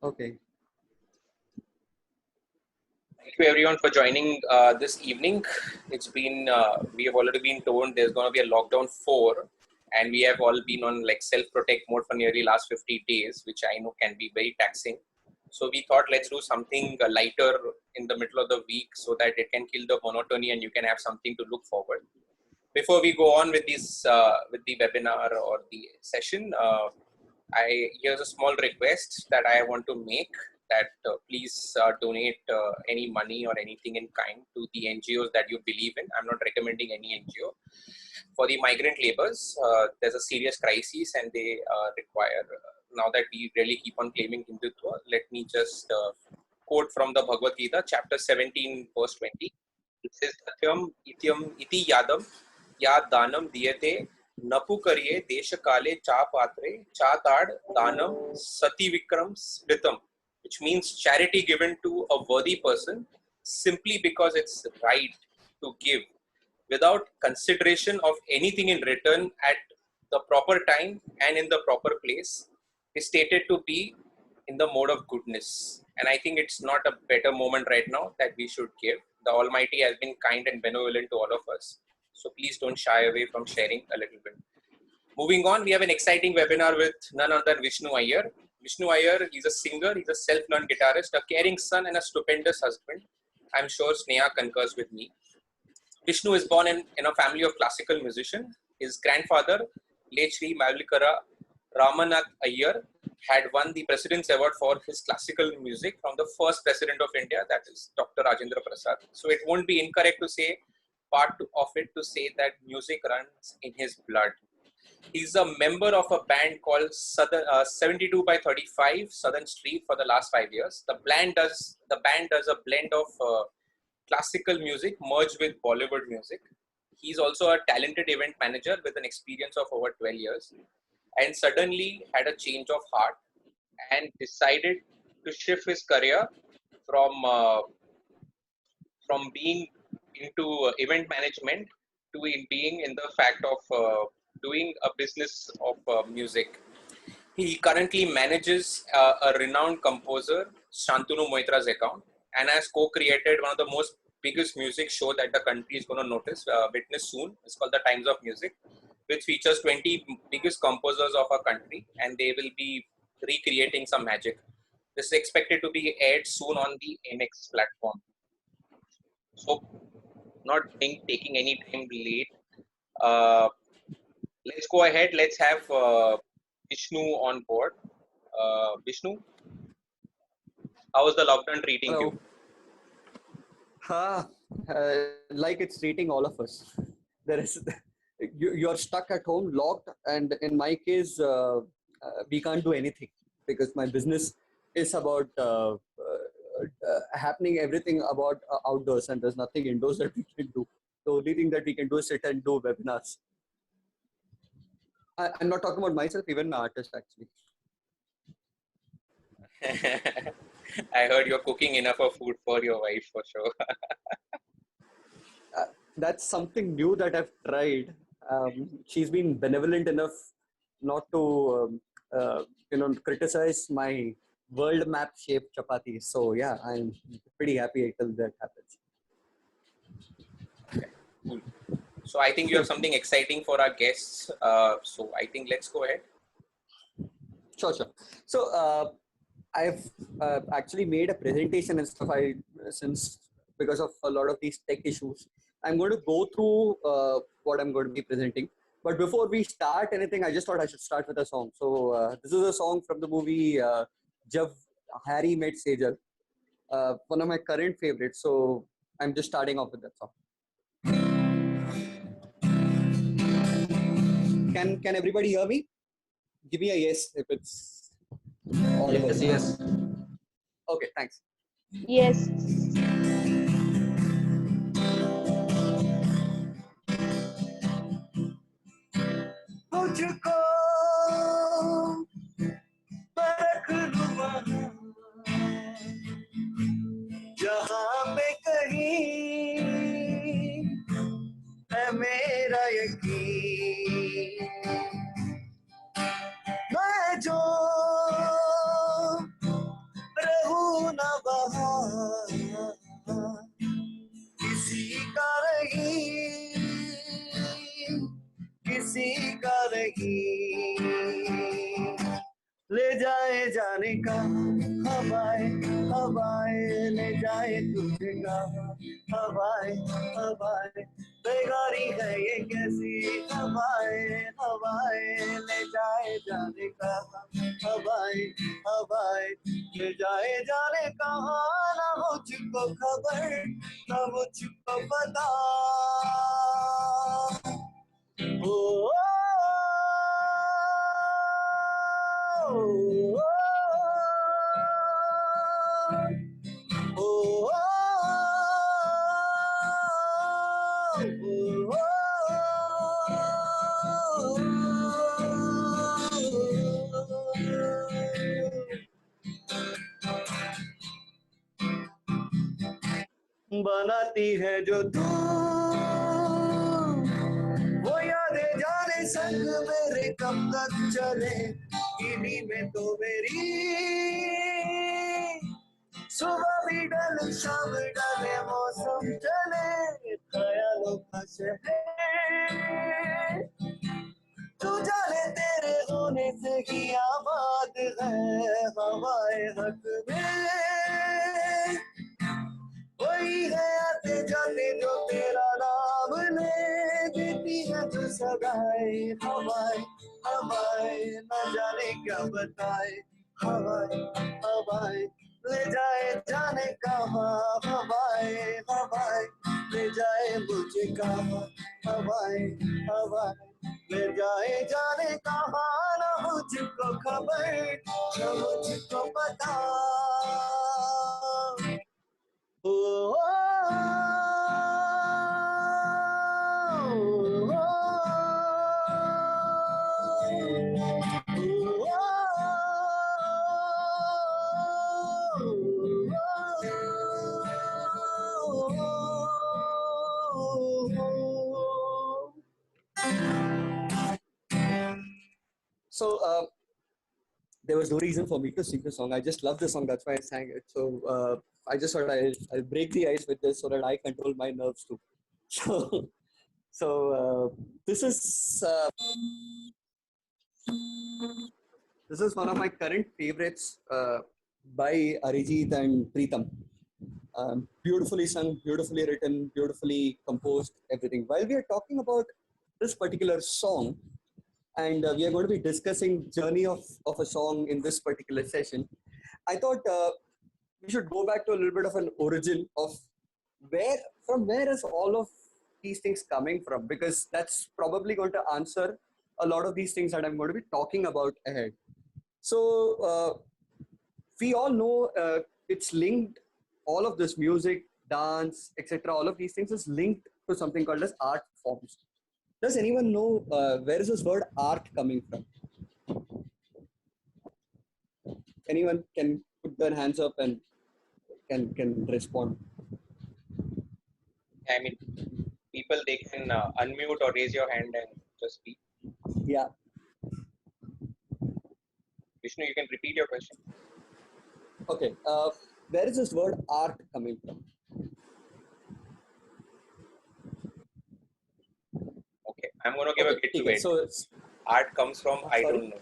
Okay. Thank you everyone for joining this evening. It's been we have already been told there's going to be a lockdown 4, and we have all been on like self-protect mode for nearly last 50 days, which I know can be very taxing. So we thought let's do something lighter in the middle of the week so that it can kill the monotony and you can have something to look forward. Before we go on with this with the webinar or the session, here's a small request that I want to make, that please donate any money or anything in kind to the NGOs that you believe in. I'm not recommending any NGO. For the migrant laborers, there's a serious crisis and they require, now that we really keep on claiming Hindutva, let me just quote from the Bhagavad Gita, chapter 17, verse 20. It says, Satyam ityam iti yadam ya danam diyate napu kariye desha kale cha patre cha tad danam sati vikram smritam, which means charity given to a worthy person simply because it's right to give without consideration of anything in return at the proper time and in the proper place is stated to be in the mode of goodness. And I think it's not a better moment right now that we should give. The Almighty has been kind and benevolent to all of us. So please don't shy away from sharing a little bit. Moving on, we have an exciting webinar with none other than Vishnu Iyer. Vishnu Iyer, he's a singer, he's a self-learned guitarist, a caring son, and a stupendous husband. I'm sure Sneha concurs with me. Vishnu is born in a family of classical musicians. His grandfather, late Sri Mavilikara Ramanath Iyer, had won the President's Award for his classical music from the first President of India, that is Dr. Rajendra Prasad. So it won't be incorrect to say, part of it to say that music runs in his blood. He's a member of a band called 72 by 35 Southern Street for the last 5 years. The band does a blend of classical music merged with Bollywood music. He's also a talented event manager with an experience of over 12 years, and suddenly had a change of heart and decided to shift his career from being into event management to being in the fact of doing a business of music. He currently manages a renowned composer, Shantanu Moitra's account, and has co-created one of the most biggest music show that the country is going to witness soon. It's called the Times of Music, which features 20 biggest composers of our country, and they will be recreating some magic. This is expected to be aired soon on the MX platform. So, not taking any time late, uh, let's go ahead. Let's have Vishnu on board. Vishnu, how is the lockdown treating you? Like it's treating all of us. There is you're stuck at home, locked, and in my case, we can't do anything because my business is about happening everything about outdoors, and there's nothing indoors that we can do. The only thing that we can do is sit and do webinars. I'm not talking about myself, even an artist actually. I heard you're cooking enough of food for your wife for sure. That's something new that I've tried. She's been benevolent enough not to, criticize my world map shaped chapati. So yeah, I'm pretty happy until that happens. Okay, cool. So I think you have something exciting for our guests. So I think let's go ahead. Sure. So I've actually made a presentation and stuff. Since because of a lot of these tech issues, I'm going to go through what I'm going to be presenting. But before we start anything, I just thought I should start with a song. So this is a song from the movie Jab Harry Met Sejal, one of my current favorites. So I'm just starting off with that song. Can everybody hear me? Give me a yes if it's audible. Yes. Okay, thanks. Yes. जहां पे कहीं है मेरा यकीन मैं जो नहीं, ले जाए जाने का हवाएं हवाएं, ले जाए तुझे कहाँ हवाएं हवाएं, बेगारी है ये कैसी हवाएं हवाएं, ले जाए जाने का हवाएं हवाएं, ले जाए जाने कहाँ, ना मुझको खबर ना मुझको पता। ओ, बनाती है जो तू वो यादें जाने संग मेरे कब तक चले, इन्हीं में तो मेरी सुबह भी डल शाम डले मौसम चले, ख्यालों का शहर तू जाने तेरे होने से ही आबाद है, हवाएं हक में वही है आते जाते जो तेरा नाम ले, देती है जो सदाएं हवाएं हवाएं, न जाने क्या बताए हवाएं हवाएं, ले जाए जाने कहाँ हवाएं हवाएं, ले जाए मुझे कहाँ हवाएं हवाएं, ले जाए जाने कहाँ, ना मुझको खबर ना मुझको पता। So there was no reason for me to sing the song. I just love the song. That's why I sang it. So I just thought I'll break the ice with this so that I control my nerves too. So this is one of my current favorites by Arijit and Preetham. Beautifully sung, beautifully written, beautifully composed, everything. While we are talking about this particular song, and we are going to be discussing journey of a song in this particular session, I thought we should go back to a little bit of an origin of from where is all of these things coming from, because that's probably going to answer a lot of these things that I'm going to be talking about ahead. So we all know it's linked, all of this music, dance, etc., all of these things is linked to something called as art forms. Does anyone know where is this word art coming from? Anyone can put their hands up and can respond. I mean, people, they can unmute or raise your hand and just speak. Yeah. Vishnu, you can repeat your question. Okay. Where is this word art coming from? Okay, I'm going to give a bit to it. So Art comes from I don't know.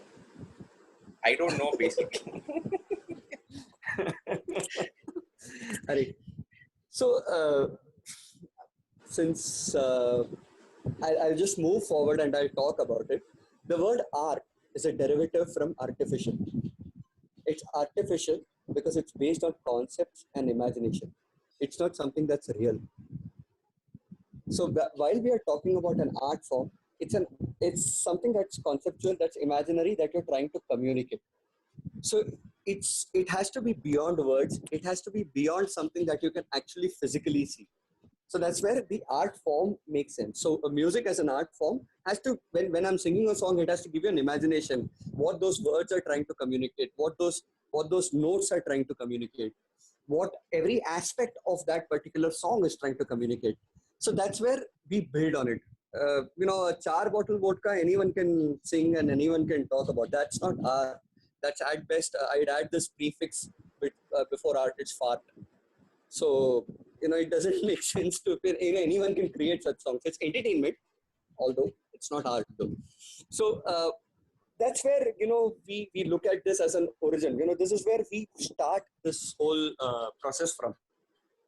I don't know, basically. So since I'll just move forward and I'll talk about it. The word art is a derivative from artificial. It's artificial because it's based on concepts and imagination. It's not something that's real. So while we are talking about an art form, it's something that's conceptual, that's imaginary, that you're trying to communicate. So it has to be beyond words. It has to be beyond something that you can actually physically see. So that's where the art form makes sense. So music as an art form has to, when I'm singing a song, it has to give you an imagination, what those words are trying to communicate, what those notes are trying to communicate, what every aspect of that particular song is trying to communicate. So that's where we build on it. A char bottle vodka, anyone can sing and anyone can talk about. That's not art. That's at best, I'd add this prefix before art, it's fart. So, it doesn't make sense to, anyone can create such songs. It's entertainment, although It's not art though. So that's where we look at this as an origin. This is where we start this whole process from.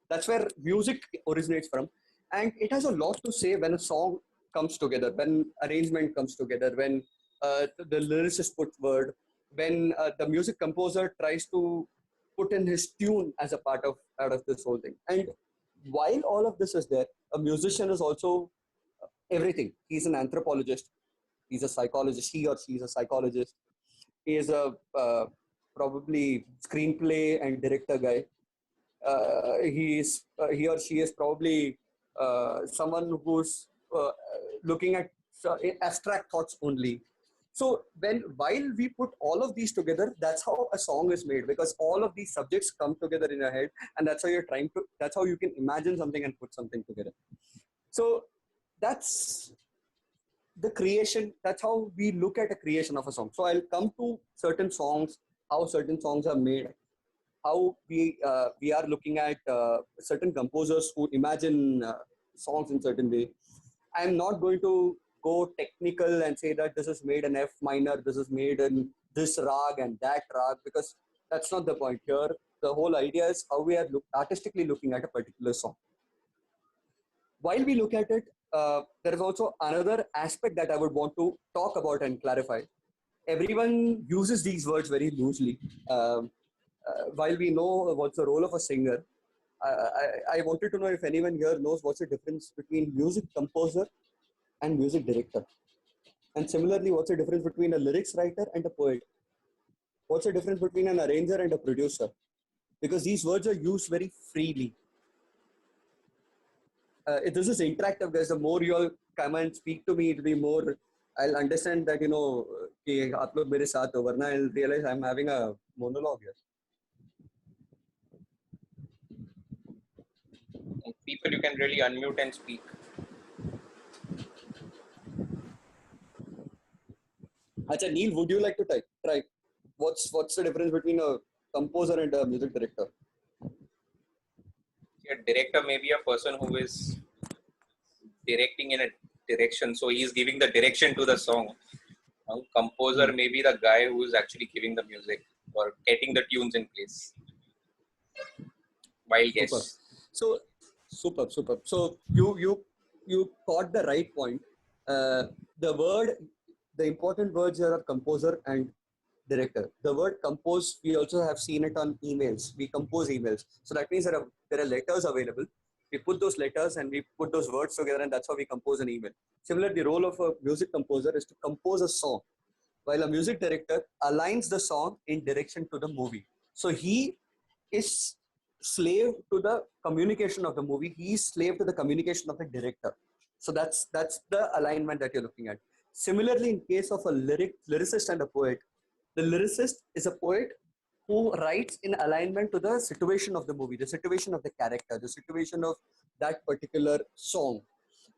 That's where music originates from, and it has a lot to say when a song comes together, when arrangement comes together, when the lyricist puts word, when the music composer tries to put in his tune as a part of out of this whole thing. And while all of this is there, a musician is also everything. He's an anthropologist, he's a psychologist, he or she is a psychologist, he is a probably screenplay and director guy. He or she is probably someone who's looking at abstract thoughts only. So while we put all of these together, that's how a song is made, because all of these subjects come together in your head, and that's how you can imagine something and put something together. So that's the creation. That's how we look at a creation of a song. So I'll come to certain songs, how certain songs are made, how we are looking at certain composers who imagine songs in certain way. I'm not going to go technical and say that this is made in F minor, this is made in this rag and that rag, because that's not the point here. The whole idea is how we are artistically looking at a particular song. While we look at it, there is also another aspect that I would want to talk about and clarify. Everyone uses these words very loosely. While we know what's the role of a singer, I wanted to know if anyone here knows what's the difference between music composer and music director. And similarly, what's the difference between a lyrics writer and a poet? What's the difference between an arranger and a producer? Because these words are used very freely. This is interactive, guys. The more you all come and speak to me, it'll be more, I'll understand that, कि आप लोग मेरे साथ हो, वरना I'll realize I'm having a monologue here. People, you can really unmute and speak. Acha, Neil, would you like to try? What's the difference between a composer and a music director? A director may be a person who is directing in a direction, so he is giving the direction to the song. Composer may be the guy who is actually giving the music or getting the tunes in place. Wild guess. So superb. So you caught the right point. The important words here are composer and director. The word compose, we also have seen it on emails. We compose emails. So that means there are letters available. We put those letters and we put those words together, and that's how we compose an email. Similarly, the role of a music composer is to compose a song, while a music director aligns the song in direction to the movie. So he is slave to the communication of the movie. He is slave to the communication of the director. So that's the alignment that you're looking at. Similarly, in case of a lyricist and a poet, the lyricist is a poet who writes in alignment to the situation of the movie, the situation of the character, the situation of that particular song.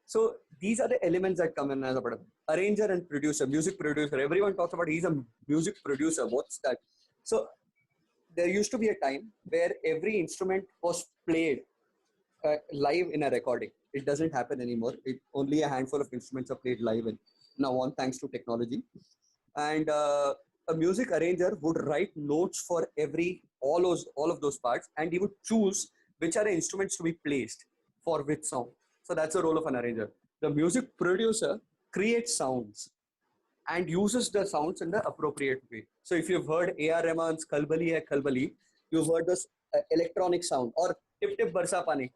So these are the elements that come in as a part of arranger and producer, music producer. Everyone talks about he's a music producer. What's that? So there used to be a time where every instrument was played live in a recording. It doesn't happen anymore. Only a handful of instruments are played live now on, thanks to technology. And a music arranger would write notes for all of those parts, and he would choose which are the instruments to be placed for which song. So that's the role of an arranger. The music producer creates sounds and uses the sounds in the appropriate way. So if you've heard A.R. Rahman's Kalbali Hai Kalbali, you've heard this electronic sound, or Tip Tip Barsa Pani.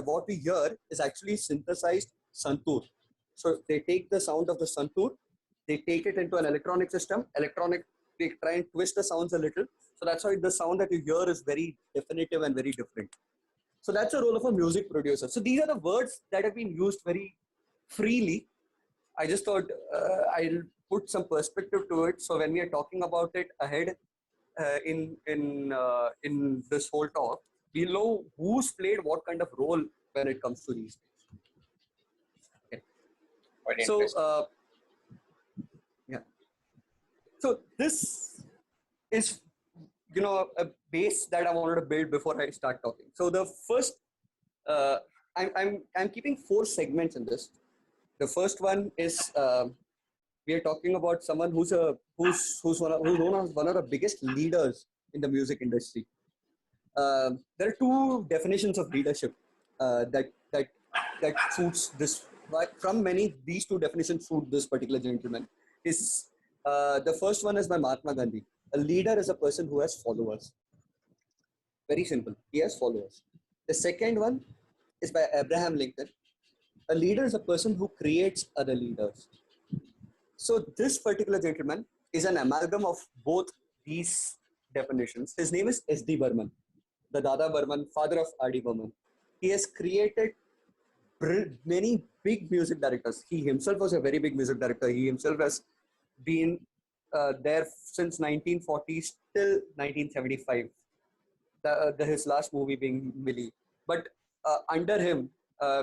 What we hear is actually synthesized santoor. So they take the sound of the santoor, they take it into an electronic system. They try and twist the sounds a little. So that's why the sound that you hear is very definitive and very different. So that's the role of a music producer. So these are the words that have been used very freely. I just thought I'll put some perspective to it. So when we are talking about it ahead in this whole talk, we'll know who's played what kind of role when it comes to these things. Okay. So yeah. So this is a base that I wanted to build before I start talking. So the first, I'm keeping 4 segments in this. The first one is we are talking about someone who's known as one of the biggest leaders in the music industry. There are two definitions of leadership that suits this. From many, these two definitions suit this particular gentleman. Is the first one is by Mahatma Gandhi. A leader is a person who has followers. Very simple. He has followers. The second one is by Abraham Lincoln. A leader is a person who creates other leaders. So this particular gentleman is an amalgam of both these definitions. His name is S.D. Burman, the Dada Burman, father of R.D. Burman. He has created many big music directors. He himself was a very big music director. He himself has been there since 1940s till 1975. His last movie being Millie. But under him,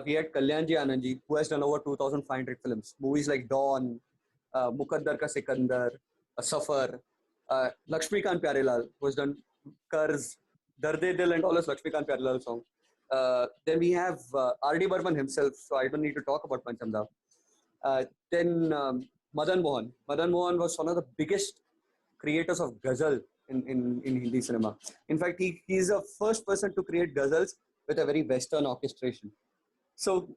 we had Kalyanji Anandji, who has done over 2,500 films. Movies like Dawn, Mukaddar Ka Sikandar, Safar, Lakshmikant Pyarelal, who has done Karz, Darde Dil, and all his Lakshmikant Pyarelal songs. Then we have R.D. Burman himself, so I don't need to talk about Panchamda. Then Madan Mohan. Madan Mohan was one of the biggest creators of ghazal in Hindi cinema. In fact, he is the first person to create ghazals with a very Western orchestration. So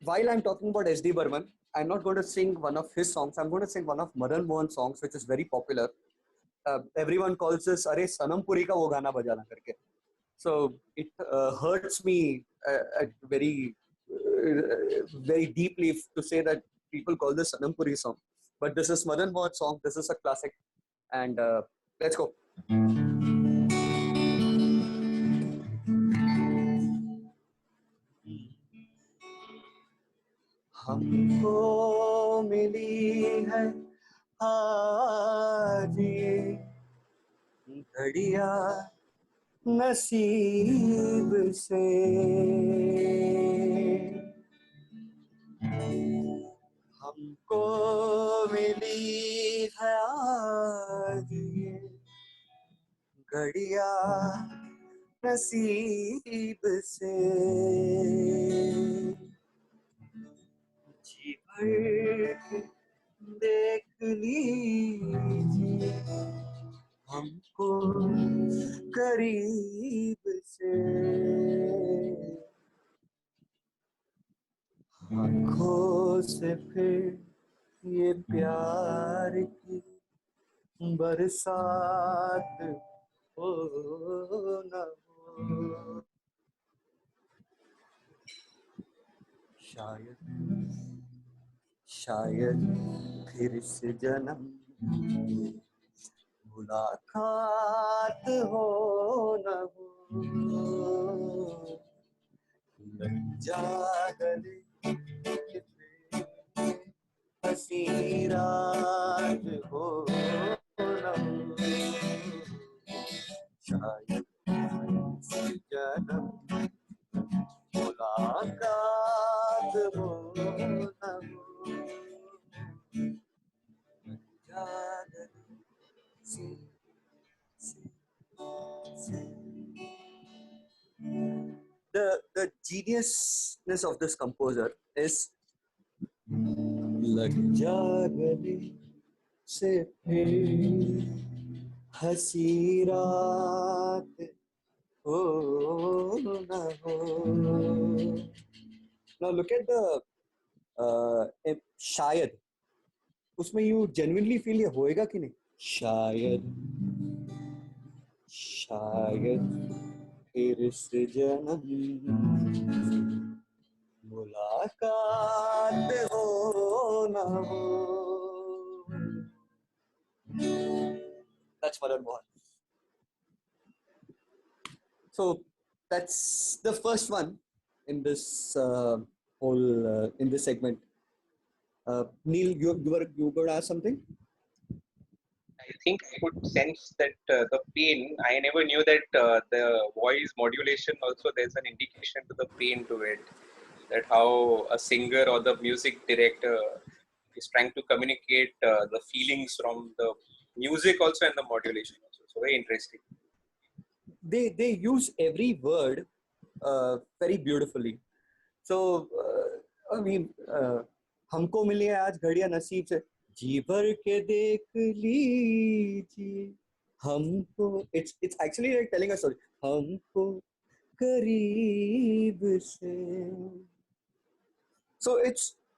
while I'm talking about S.D. Burman, I'm not going to sing one of his songs. I'm going to sing one of Madan Mohan's songs, which is very popular. Everyone calls this "Arey Sanam Puri ka wo gana bajana karke." So it hurts me very very deeply to say that people call this Sanam Puri song. But this is Madan Mohan's song. This is a classic. And let's go. हमको मिली है आज ये घड़िया नसीब से हमको मिली है आज ये घड़िया नसीब से जी भर के देख लीजिए हमको करीब से आँखों से फिर ये प्यार की बरसात हो न हो शायद फिर से जन्म मुलाकात हो न हो लग जा गले हंसी रात हो न हो शायद जन्म मुलाकात हो न हो the geniusness of this composer is लग जा गले से फिर हंसी रात हो न हो. Now look at the शायद उसमें you genuinely feel ये होएगा कि नहीं. शायद फिर से जन्म मुलाकात हो न हो. That's Madan Mohan. So that's the first one in this whole in this segment. Neil, you were ask something? I think I could sense that the pain. I never knew that the voice modulation also there's an indication to the pain to it. That how a singer or the music director is trying to communicate the feelings from the music also and the modulation also. So very interesting. They use every word very beautifully. So I mean, हमको मिली है आज घड़ियां नसीब से, जी भर के देख लीजिए हमको. It's actually like telling a story. हमको करीब से. So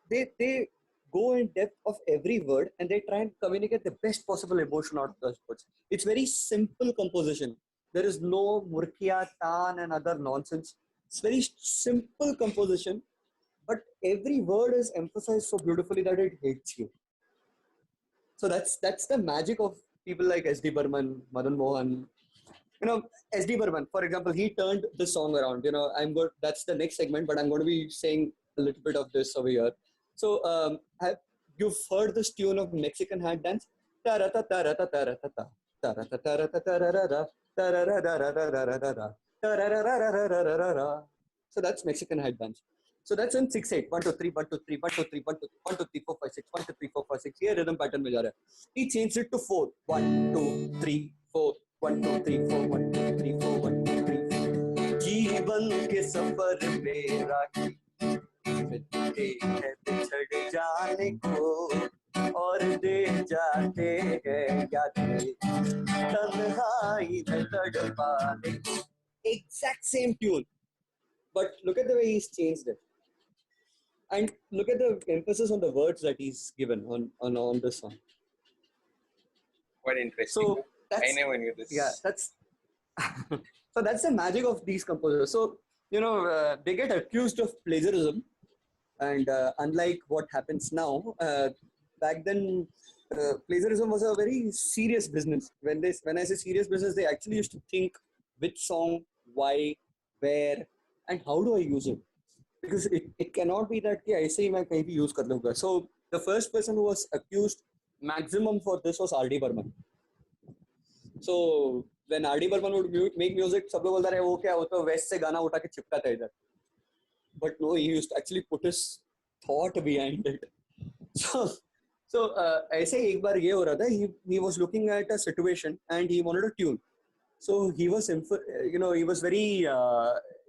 they go in depth of every word and they try and communicate the best possible emotion out of those words. It's very simple composition. There is no murkiya, tan and other nonsense. It's very simple composition, but every word is emphasized so beautifully that it hits you. So that's the magic of people like S.D. Burman, Madan Mohan. S.D. Burman, for example, he turned the song around. I'm good. That's the next segment, but I'm going to be saying a little bit of this over here. So, you've heard this tune of Mexican hand dance? Ta-ra-ta, ta-ra-ta, ta-ra-ta-ta. Ta-ra-ta, ta-ra-ta, ta-ra-ra-ra. Ta-ra-ra-ra-ra-ra-ra-ra. Ta-ra-ra-ra-ra-ra-ra-ra. So that's Mexican hand dance. So that's in 6/8. 1 2 3 1 2 3 1 2 3 1 2 1 2 3 4 5 6 1 2 3 4 5 6. Here rhythm pattern में जा रहा है. He changed it to 4. 1 2 3 4. 1 2 3 4 1 2 3 4 1 2 3 4. जीवन के सफर में राही मिलते हैं बिछड़ जाने को और दे जाते हैं यादें तन्हाई में तड़पाने को. Exact same tune, but look at the way he's changed it. And look at the emphasis on the words that he's given on this song. Quite interesting. So I never knew this. Yeah, that's so that's the magic of these composers. So they get accused of plagiarism, and unlike what happens now, back then plagiarism was a very serious business. When I say serious business, they actually used to think which song, why, where, and how do I use it. Because it cannot be that ऐसे ही मैं कहीं भी use कर लूँगा. So the first person who was accused maximum for this was R.D. Burman. So when R.D. Burman would make music, सब लोग बोलते रहे वो क्या, वो तो वेस्ट से गाना उठा के चिपकाता है इधर. But no, he used to actually put his thought behind it. So ऐसे एक बार ये हो रहा था. He was looking at a situation and he wanted a tune. So he was he was very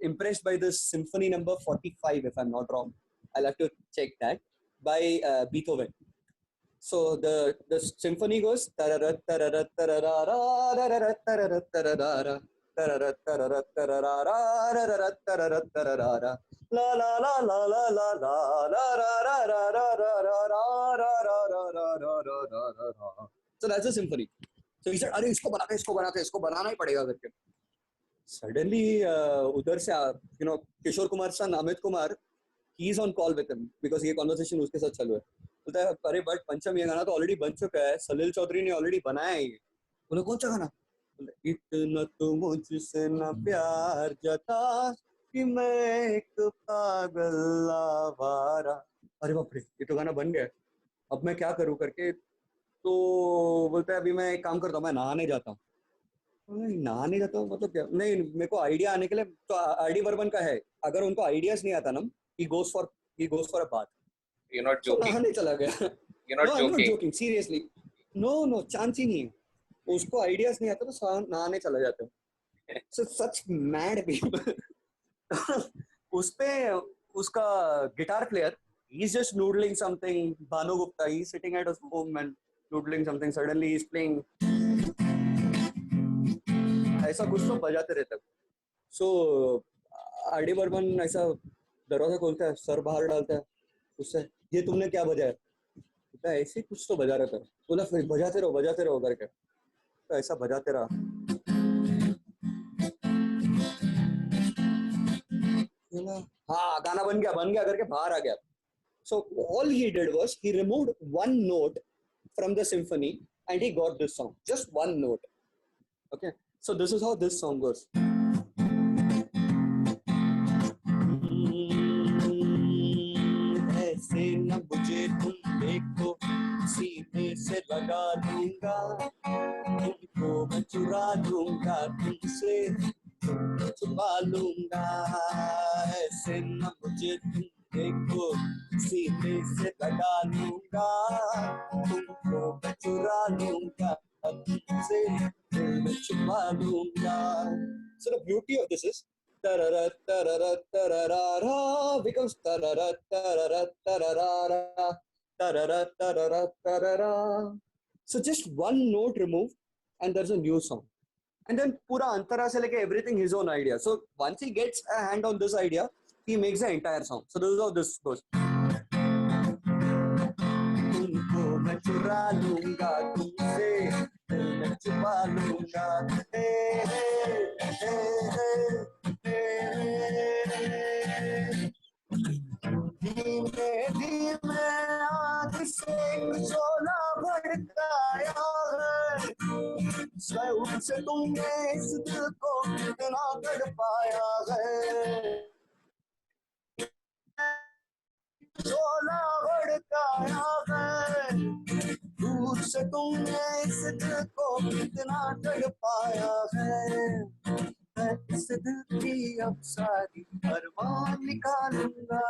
impressed by this symphony number 45, if I'm not wrong. I'll have to check that, by Beethoven. So the symphony goes tarara tarara tarara tarara tarara tarara tarara tarara tarara tarara tarara la la la la la la la la ra ra ra ra ra ra ra ra ra ra ra. So that's a symphony. So he said, अरे इसको बनाना ही पड़ेगा करके. Suddenly उधर से Kishore Kumar son Amit Kumar, he's on call with him because ये conversation उसके साथ चालू है. बोलता है अरे बट पंचम ये गाना तो ऑलरेडी बन चुका है, सलील चौधरी ने ऑलरेडी बनाया है. बोले कौन सा गाना? इतना तो मुझसे ना प्यार जता कि मैं एक पागल आवारा. अरे बाप रे, ये तो गाना बन गया, अब मैं क्या करूं करके. तो बोलता है अभी मैं एक काम करता हूँ, मैं नहाने जाता हूँ. नहाने जाता हूँ मतलब क्या? नहीं, मेरे को आइडिया आने के लिए. तो R.D. बर्मन का है, अगर उनको आइडियाज नहीं आता ना, he goes for a bath. You're not joking. तो नहाने चला गया. You're not joking. I'm not joking, seriously. No, chance ही नहीं है. उसको आइडियाज नहीं आता तो नहाने चला जाता है. So such mad people. उसपे उसका guitar player, he's just noodling something. Bhanu Gupta, he's sitting at his home and noodling something. Suddenly he's playing. ऐसा कुछ तो बजाते रहता है. So R.D. बर्मन ऐसा दरवाजा खोलता है, सर बाहर डालता है, उससे ये तुमने क्या बजाया? ऐसे कुछ तो बजा रहा था. बोला फिर बजाते रहो करके. तो ऐसा बजाते रहा. हाँ, गाना बन गया करके बाहर आ गया. So all he did was he removed one note from the symphony and he got this song. Just one note. Okay. So this is how this song goes. ऐसे न मुझे तुम देखो, सीने से लगा दूंगा, तुमको मैं चुरा लूंगा, तुमसे छुपा लूंगा. ऐसे न मुझे तुम देखो, सीने से लगा लूंगा, तुमको मैं चुरा लूंगा, तुमसे छुपा लूंगा. So the beauty of this is tarara, tarara, tararara, becomes tarara, tarara, tararara, tarara, tarara, tarara. So just one note removed, and there's a new song. And then pura antara se leke everything his own idea. So once he gets a hand on this idea, he makes the entire song. So this is how this goes. तुमको मैं चुरा लूंगा तुमसे दिल में छुपा लूंगा हे हे हे हे हे धीमे धीमे आग से शोला भड़काया है स्वयं से तुमने इस दिल को कितना तड़पाया है शोला भड़काया है दूर से तुमने इस दिल को कितना तड़पाया है मैं इस दिल की अब सारी परवाह निकालूंगा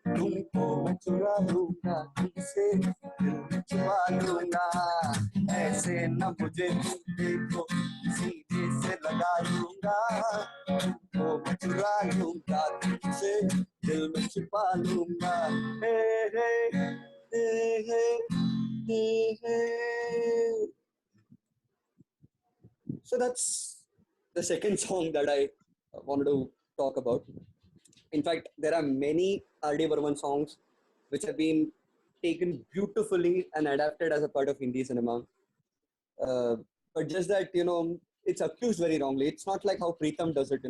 तुमको मैं चुरा लूंगा तुमसे दिल में छुपा लूंगा ऐसे न मुझे तुम देखो सीधे से लगा लूंगा तुमको मैं चुरा लूंगा तुमसे दिल में छुपा लूंगा हे हे हे हे हे हे. So that's the second song that I wanted to talk about. In fact, there are many R.D. Burman songs which have been taken beautifully and adapted as a part of Hindi cinema. But just that, it's accused very wrongly. It's not like how Preetham does it.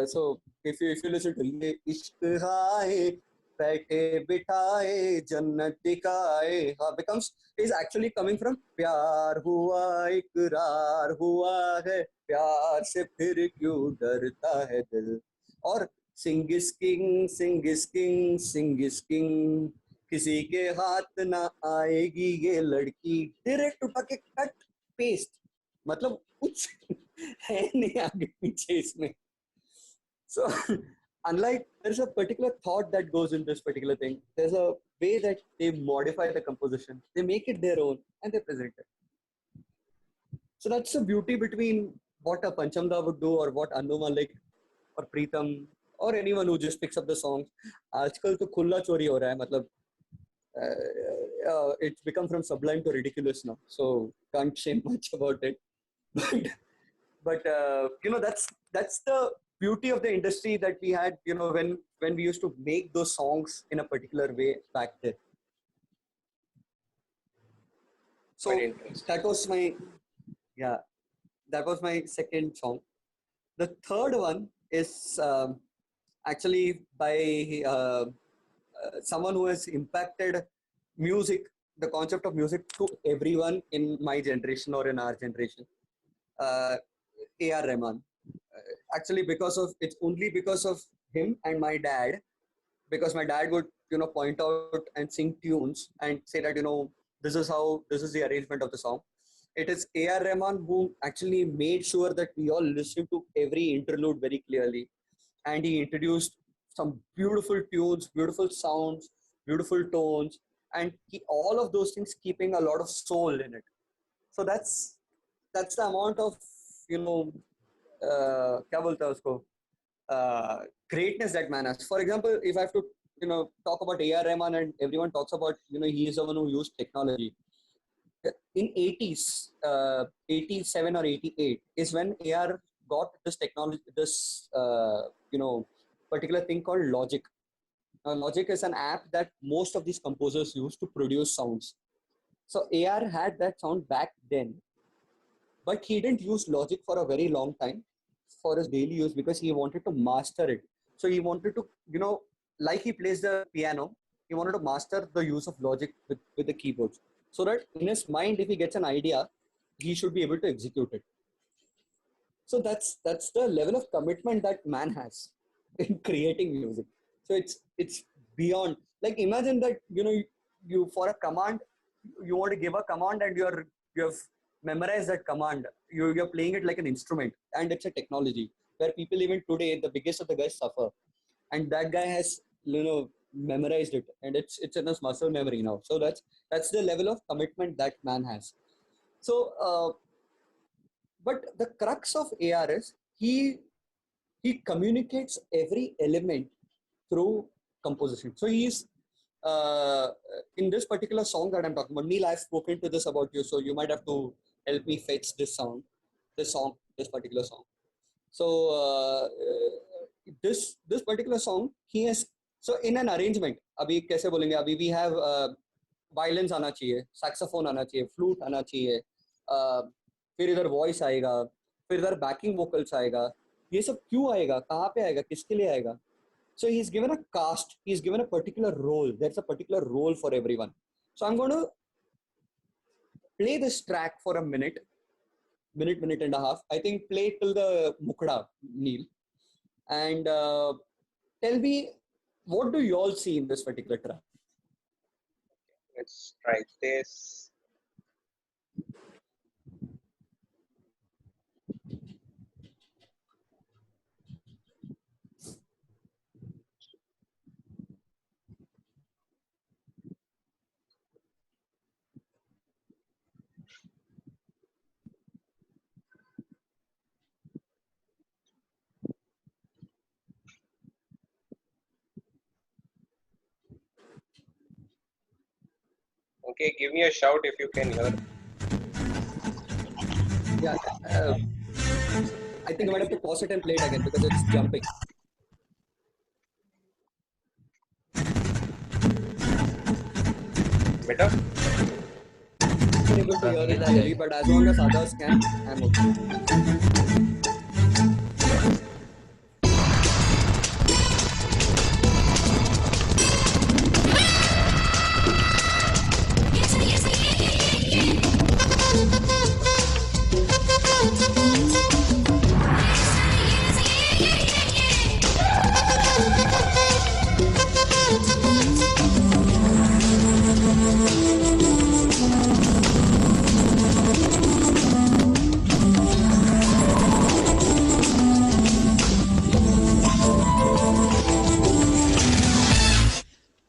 So if you listen to "Ye Ishq Hai, Baithe Bithaaye, Jannat Dikhaye," is actually coming from "Pyar hua, ikrar hua hai, pyar se phir kyun darta hai dil." Or "Sing is king, sing is king, sing is king, किसी के हाथ ना आएगी ये लड़की." Direct उठा के cut paste, मतलब कुछ है नहीं आगे पीछे इसमें. So unlike there's a particular thought that goes in this particular thing, there's a way that they modify the composition, they make it their own and they present it. So that's the beauty between what a Panchamda would do or what Anu Malik or Preetham or anyone who just picks up the songs. आजकल तो खुला चोरी हो रहा है, मतलब it's become from sublime to ridiculous now, so can't say much about it. But that's the beauty of the industry that we had, when we used to make those songs in a particular way back then. So that was my second song. The third one is actually by someone who has impacted music, the concept of music, to everyone in my generation or in our generation. A.R. Rahman. Actually, it's only because of him and my dad, because my dad would point out and sing tunes and say that this is the arrangement of the song. It is A.R. Rahman who actually made sure that we all listen to every interlude very clearly, and he introduced some beautiful tunes, beautiful sounds, beautiful tones, and all of those things keeping a lot of soul in it. So that's the amount of क्या बोलता है उसको, greatness that man has. For example, if I have to talk about A.R. Rahman, and everyone talks about he is the one who used technology. In 80s, 87 or 88 is when A.R. got this technology, this particular thing called Logic. Logic is an app that most of these composers use to produce sounds. So A.R. had that sound back then, but he didn't use Logic for a very long time for his daily use because he wanted to master it. So he wanted to, like he plays the piano, he wanted to master the use of Logic with the keyboards, so that in his mind, if he gets an idea, he should be able to execute it. So that's the level of commitment that man has in creating music. So it's beyond, like, imagine that you for a command, you want to give a command and you have memorized that command. You're playing it like an instrument, and it's a technology where people even today, the biggest of the guys, suffer, and that guy has memorized it, and it's in his muscle memory now. So that's the level of commitment that man has. So but the crux of AR is he he communicates every element through composition. So he's in this particular song that I'm talking about. Neil, I've spoken to this about you, so you might have to help me fetch this particular song. So this particular song, he has, so in an arrangement, अभी कैसे बोलेंगे, अभी we have violence आना चाहिए, saxophone आना चाहिए, flute आना चाहिए, फिर इधर वॉइस आएगा, फिर इधर बैकिंग वोकल्स आएगा. ये सब क्यों आएगा, कहाँ पे आएगा, किसके लिए आएगा? So he's given a cast, he's given a particular role. There's a particular role for everyone. So I'm going to play this track for a minute and a half. I think play till the Mukda, Neil. And tell me, what do you all see in this particular track? Let's try this. Okay, give me a shout if you can hear. Yeah, I think I might have to pause it and play it again because it's jumping. Better? I'm able to hear it clearly, but as long as others can, I'm okay.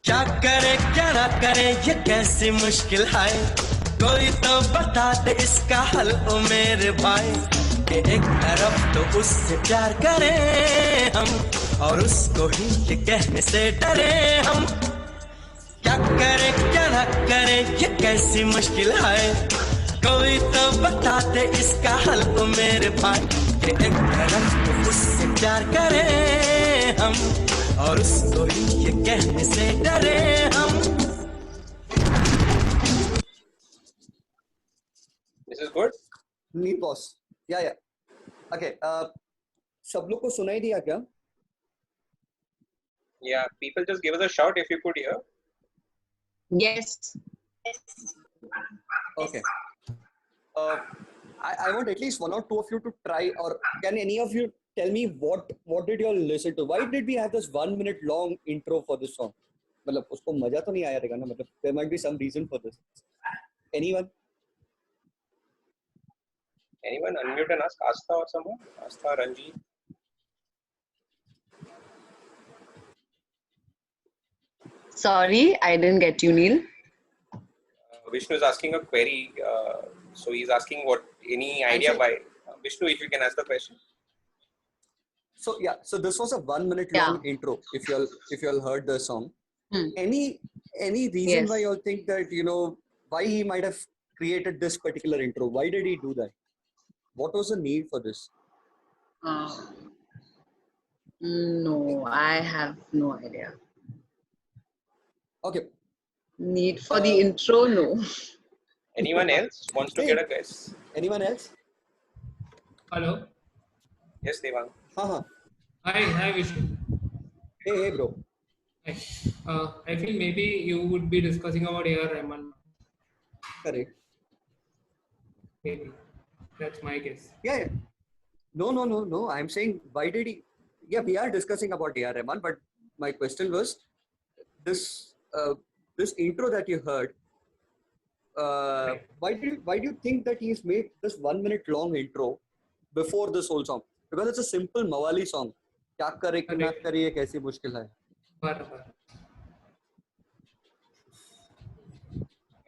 क्या करे क्या ना करे ये कैसी मुश्किल है, कोई तो बता दे इसका हल ओ मेरे भाई. कि एक तरफ तो उससे प्यार करें हम और उसको ही ये कहने से डरे हम. क्या करे क्या ना करे ये कैसी मुश्किल है, कोई तो बता दे इसका हल ओ मेरे भाई. कि एक तरफ तो उससे प्यार करें हम और उसको ही ये कहने से डरे हम. This is good? Need pause. Yeah. Okay. सब लोग को सुनाई दिया क्या? Yeah, people just give us a shout if you could hear. Yes. Okay. I want at least one or two of you to try, or can any of you tell me what did you all listen to? Why did we have this 1 minute long intro for this song? मतलब उसको मजा तो नहीं आया रहेगा ना, मतलब there might be some reason for this. Anyone? Anyone unmute and ask Astha or someone? Astha, Ranji. Sorry, I didn't get you, Neil. Vishnu is asking a query. So he's asking what any idea Answer. why. Vishnu, if you can ask the question. So yeah, so this was a 1 minute long intro. If you all heard the song, any reason Yes. why you all think that, you know, why he might have created this particular intro? Why did he do that? What was the need for this? No, I have no idea. Okay. Need for the intro? No. Anyone else wants to get a guess? Anyone else? Hello. Yes, Devang. Hi, Hi, Vishnu. hey, bro. Hi. I feel maybe you would be discussing about A.R. Rahman. Correct. Maybe. That's my guess. Yeah. No. I'm saying, why did he? Yeah, we are discussing about A.R. Rahman, but my question was this intro that you heard. Why do you think that he's made this 1 minute long intro before this whole song? Because it's a simple Mawali song. क्या करे कि ना करे ये कैसी मुश्किल है.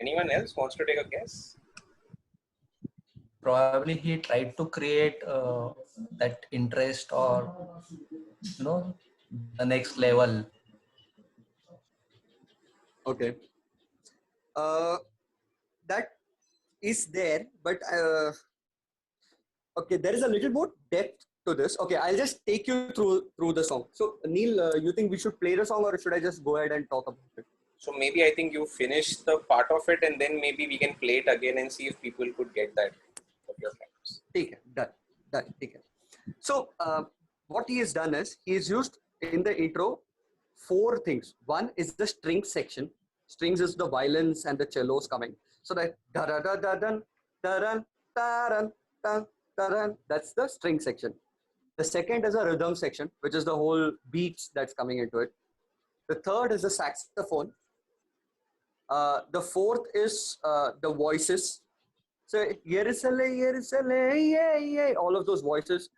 Anyone else wants to take a guess? probably he tried to create that interest or the next level. Okay. That is there, but okay, there is a little more depth to this. Okay, I'll just take you through the song. So Neil, you think we should play the song, or should I just go ahead and talk about it? So maybe I think you finish the part of it, and then maybe we can play it again and see if people could get that of your friends. Take it. Done. Take it. So what he has done is he's used in the intro 4 things. One is the string section. Strings is the violins and the cellos coming. So that da da da da da da da da da. That's the string section. The second is a rhythm section, which is the whole beats that's coming into it. The third is the saxophone. The fourth is the voices. So all of those voices.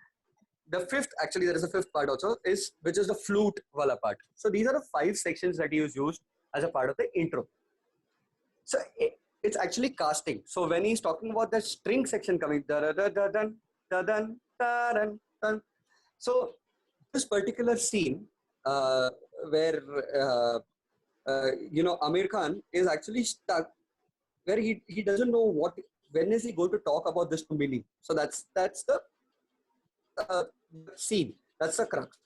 The fifth, actually there is a fifth part also, which is the flute wala part. So these are the 5 sections that he has used as a part of the intro. So it's actually casting. So when he's talking about the string section coming, so this particular scene where Amir Khan is actually stuck, where he doesn't know when is he going to talk about this to Millie. So that's the scene. That's the crux.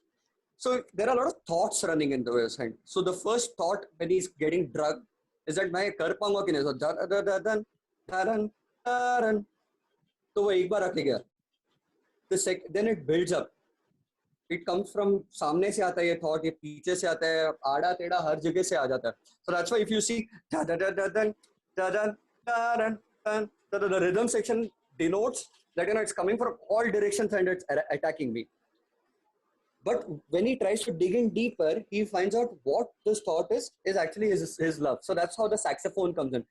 So there are a lot of thoughts running into his head. So the first thought when he's getting drugged is that मैं कर पाऊंगा कि नहीं. तो वो एक बार रखे गया. Then it builds up. It comes from सामने से आता है ये thought, ये पीछे से आता है, आड़ा टेढ़ा हर जगह से आ जाता है. So that's why if you see the rhythm section denotes that it's coming from all directions and it's attacking me. But when he tries to dig in deeper, he finds out what this thought is actually his love. So that's how the saxophone comes in.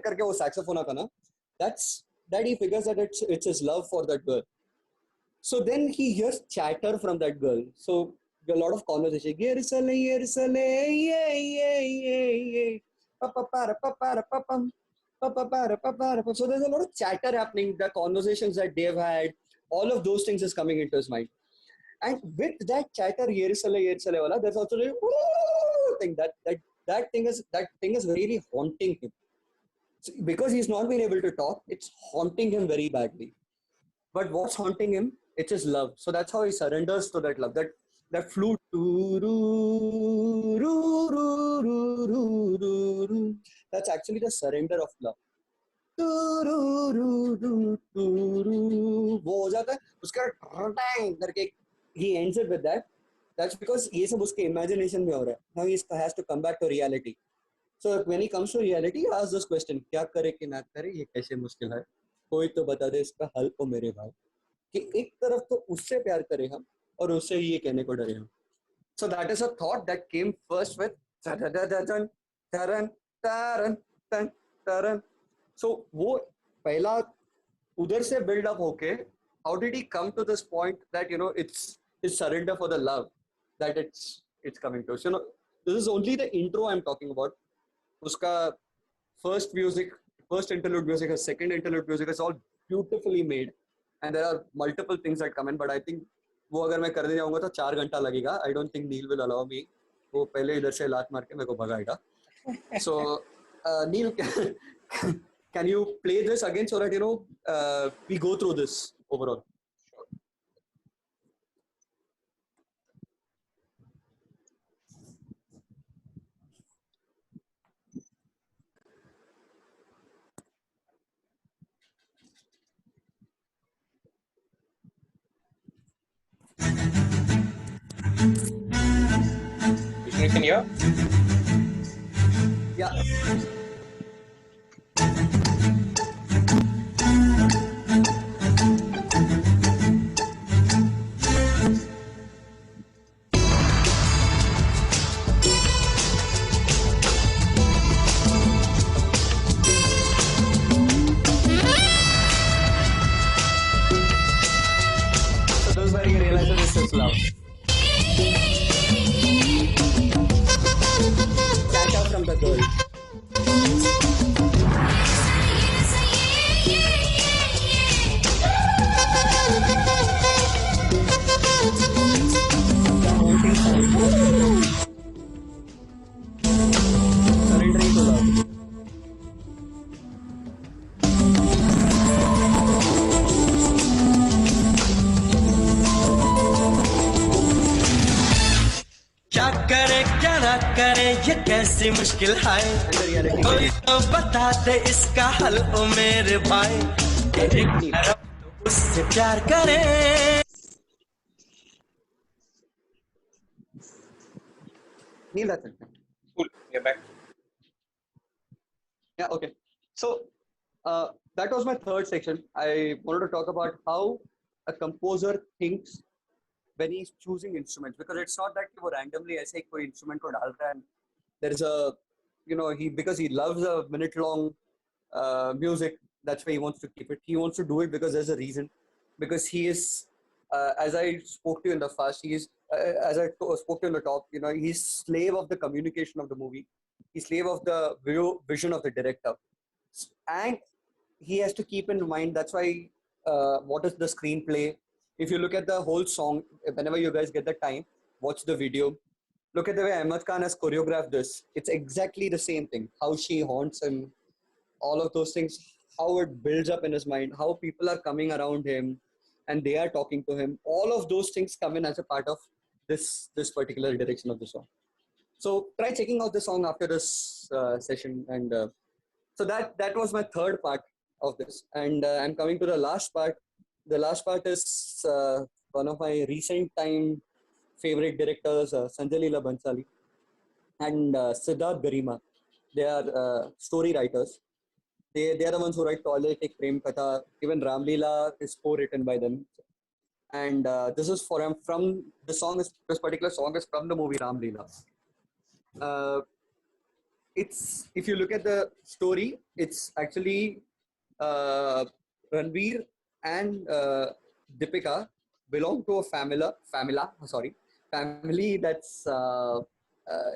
करके वो saxophone आता ना. That he figures that it's his love for that girl. So then he hears chatter from that girl. So a lot of conversation. So there's a lot of chatter happening, the conversations that they've had, all of those things is coming into his mind. And with that chatter, there's also a thing that thing is really haunting him. So because he's not been able to talk, it's haunting him very badly. But what's haunting him? It's his love. So that's how he surrenders to that love. That flute. That's actually the surrender of love. वो हो जाता है उसका करके he ends it with that. That's because ये सब उसके imagination में हो रहा है. Now he has to come back to reality. So when he comes to reality, he asks this question: क्या करे कि ना करे, ये कैसे मुश्किल है, कोई तो बता दे इसका हल को मेरे भाई. कि एक तरफ तो उससे प्यार करें हम और उससे ये कहने को डरे हम. So that is a thought that came first with So वो पहला उधर से build up होके, how did he come to this point that it's surrender for the love that it's coming to. So this is only the intro I'm talking about. Uska first interlude music, a second interlude music is all beautifully made, and there are multiple things that come in. But I think वो अगर मैं करने जाऊँगा तो 4 घंटा लगेगा. I don't think Neil will allow me. वो पहले इधर से लात मार के मेरे को भगाएगा. So Neil, can you play this again so that we go through this overall? You can hear? Yeah. So this is where you realize that this is love. Chatter from the girl. ये कैसी मुश्किल है, and the reality. कोई तो बता दे इसका हल ओ मेरे भाई, एक तरफ तो उससे प्यार करें. Neil, that's it. Cool. You're back. Yeah, okay. So that was my third section. I wanted to talk about how a composer thinks when he's choosing instruments, because it's not that he randomly ऐसे ही कोई instrument को डाल रहा है and there is a, you know, because he loves a minute long music, that's why he wants to keep it. He wants to do it because there's a reason, because he is as I spoke to you in the past, he is spoke to you in the top, you know, he's slave of the communication of the movie. He's slave of the vision of the director, and he has to keep in mind, that's why what is the screenplay. If you look at the whole song, whenever you guys get the time, watch the video, look at the way Ahmad Khan has choreographed this. It's exactly the same thing, how she haunts him, all of those things, how it builds up in his mind, how people are coming around him and they are talking to him. All of those things come in as a part of this particular direction of the song. So try checking out the song after this session. And so that was my third part of this. And I'm coming to the last part. The last part is one of my recent time favorite directors, Sanjay Leela Bhansali and Siddharth Garima. They are story writers. They are the ones who write Toilet, Prem Katha. Even Ram Leela is co-written by them. And this is from the song is this particular song is from the movie Ram Leela. It's, if you look at the story, it's actually Ranveer and Deepika belong to a family that's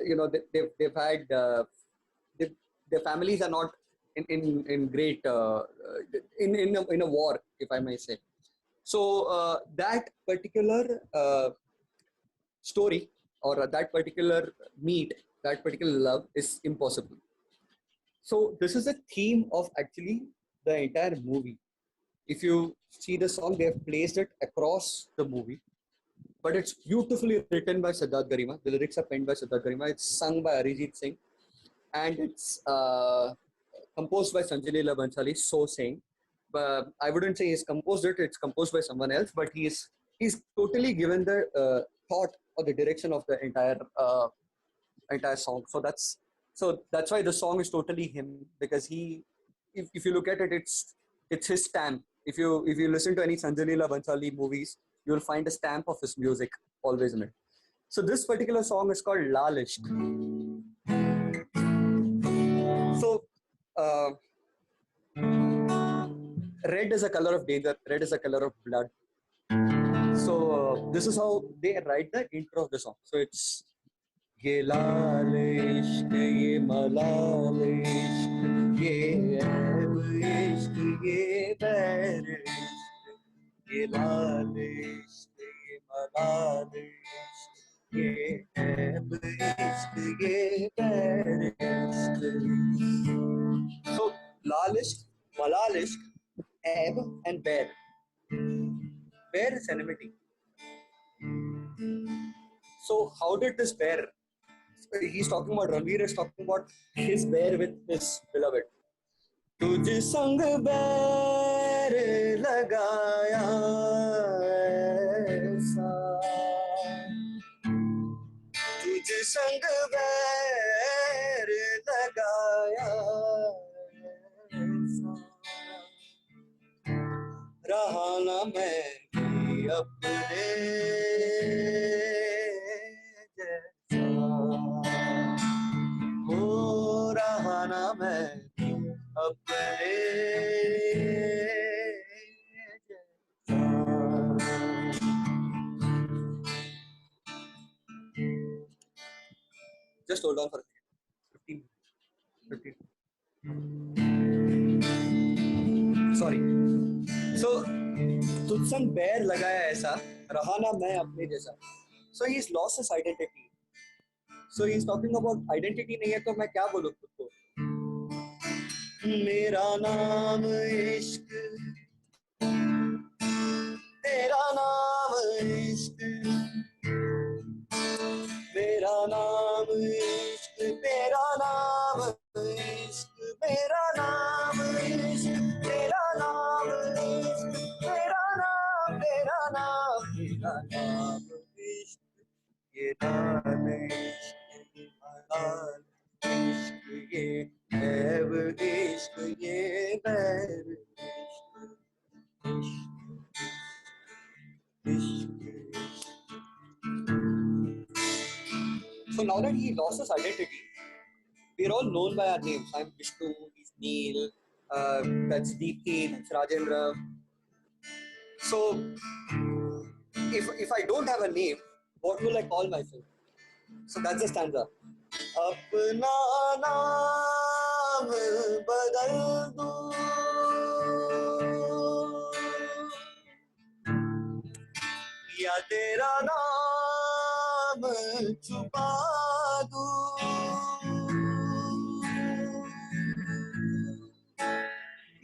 you know, they've had their families are not in great in a war, if I may say. So that particular story or that particular meet, that particular love is impossible. So this is the theme of actually the entire movie. If you see the song, they have placed it across the movie, but it's beautifully written by Siddharth Garima. The lyrics are penned by Siddharth Garima. It's sung by Arijit Singh, and it's composed by Sanjay Leela Bhansali. So saying, but I wouldn't say he's composed it. It's composed by someone else, but he's totally given the thought or the direction of the entire song. So that's why the song is totally him, because if you look at it, it's his stamp. If you listen to any Sanjay Leela Bhansali movies, you'll find a stamp of his music always in it. So this particular song is called Lal Ishq. So red is a color of danger, red is a color of blood. So this is how they write the intro of the song. So it's ये लाल इश्क, ये मलाल इश्क, ये ऐब इश्क, ये बैर इश्क, ये लाल इश्क, ये मलाल इश्क, ये ऐब इश्क, ये बैर इश्क. So लाल इश्क, मलाल इश्क, ऐब and बैर. Bear is enmity. So how did this bear? He's talking about, Ranveer is talking about his bear with his beloved. तुझ संग बैर लगाया ऐसा, तुझ संग बैर लगाया ऐसा, रहा ना मैं भी अपने जैसा, हो रहा ना मैं भी अपने जैसा. Just hold on for 15. Sorry. So तुझ संग बैर लगाया ऐसा, रहा ना मैं अपने जैसा. So he's lost his identity. So he's talking about identity नहीं है तो मैं क्या बोलूँ खुद को. मेरा नाम इश्क, तेरा नाम इश्क, मेरा नाम इश्क, ये लाल इश्क हलाल इश्क ये ऐब इश्क ये बैर So now that he lost his identity, we're all known by our names. I'm Vishnu, he's Neil, that's Deepthi, that's Rajendra. So if I don't have a name, what will I call myself? So that's the stanza. अपना नाम बदल दूं या तेरा नाम छुपा दूं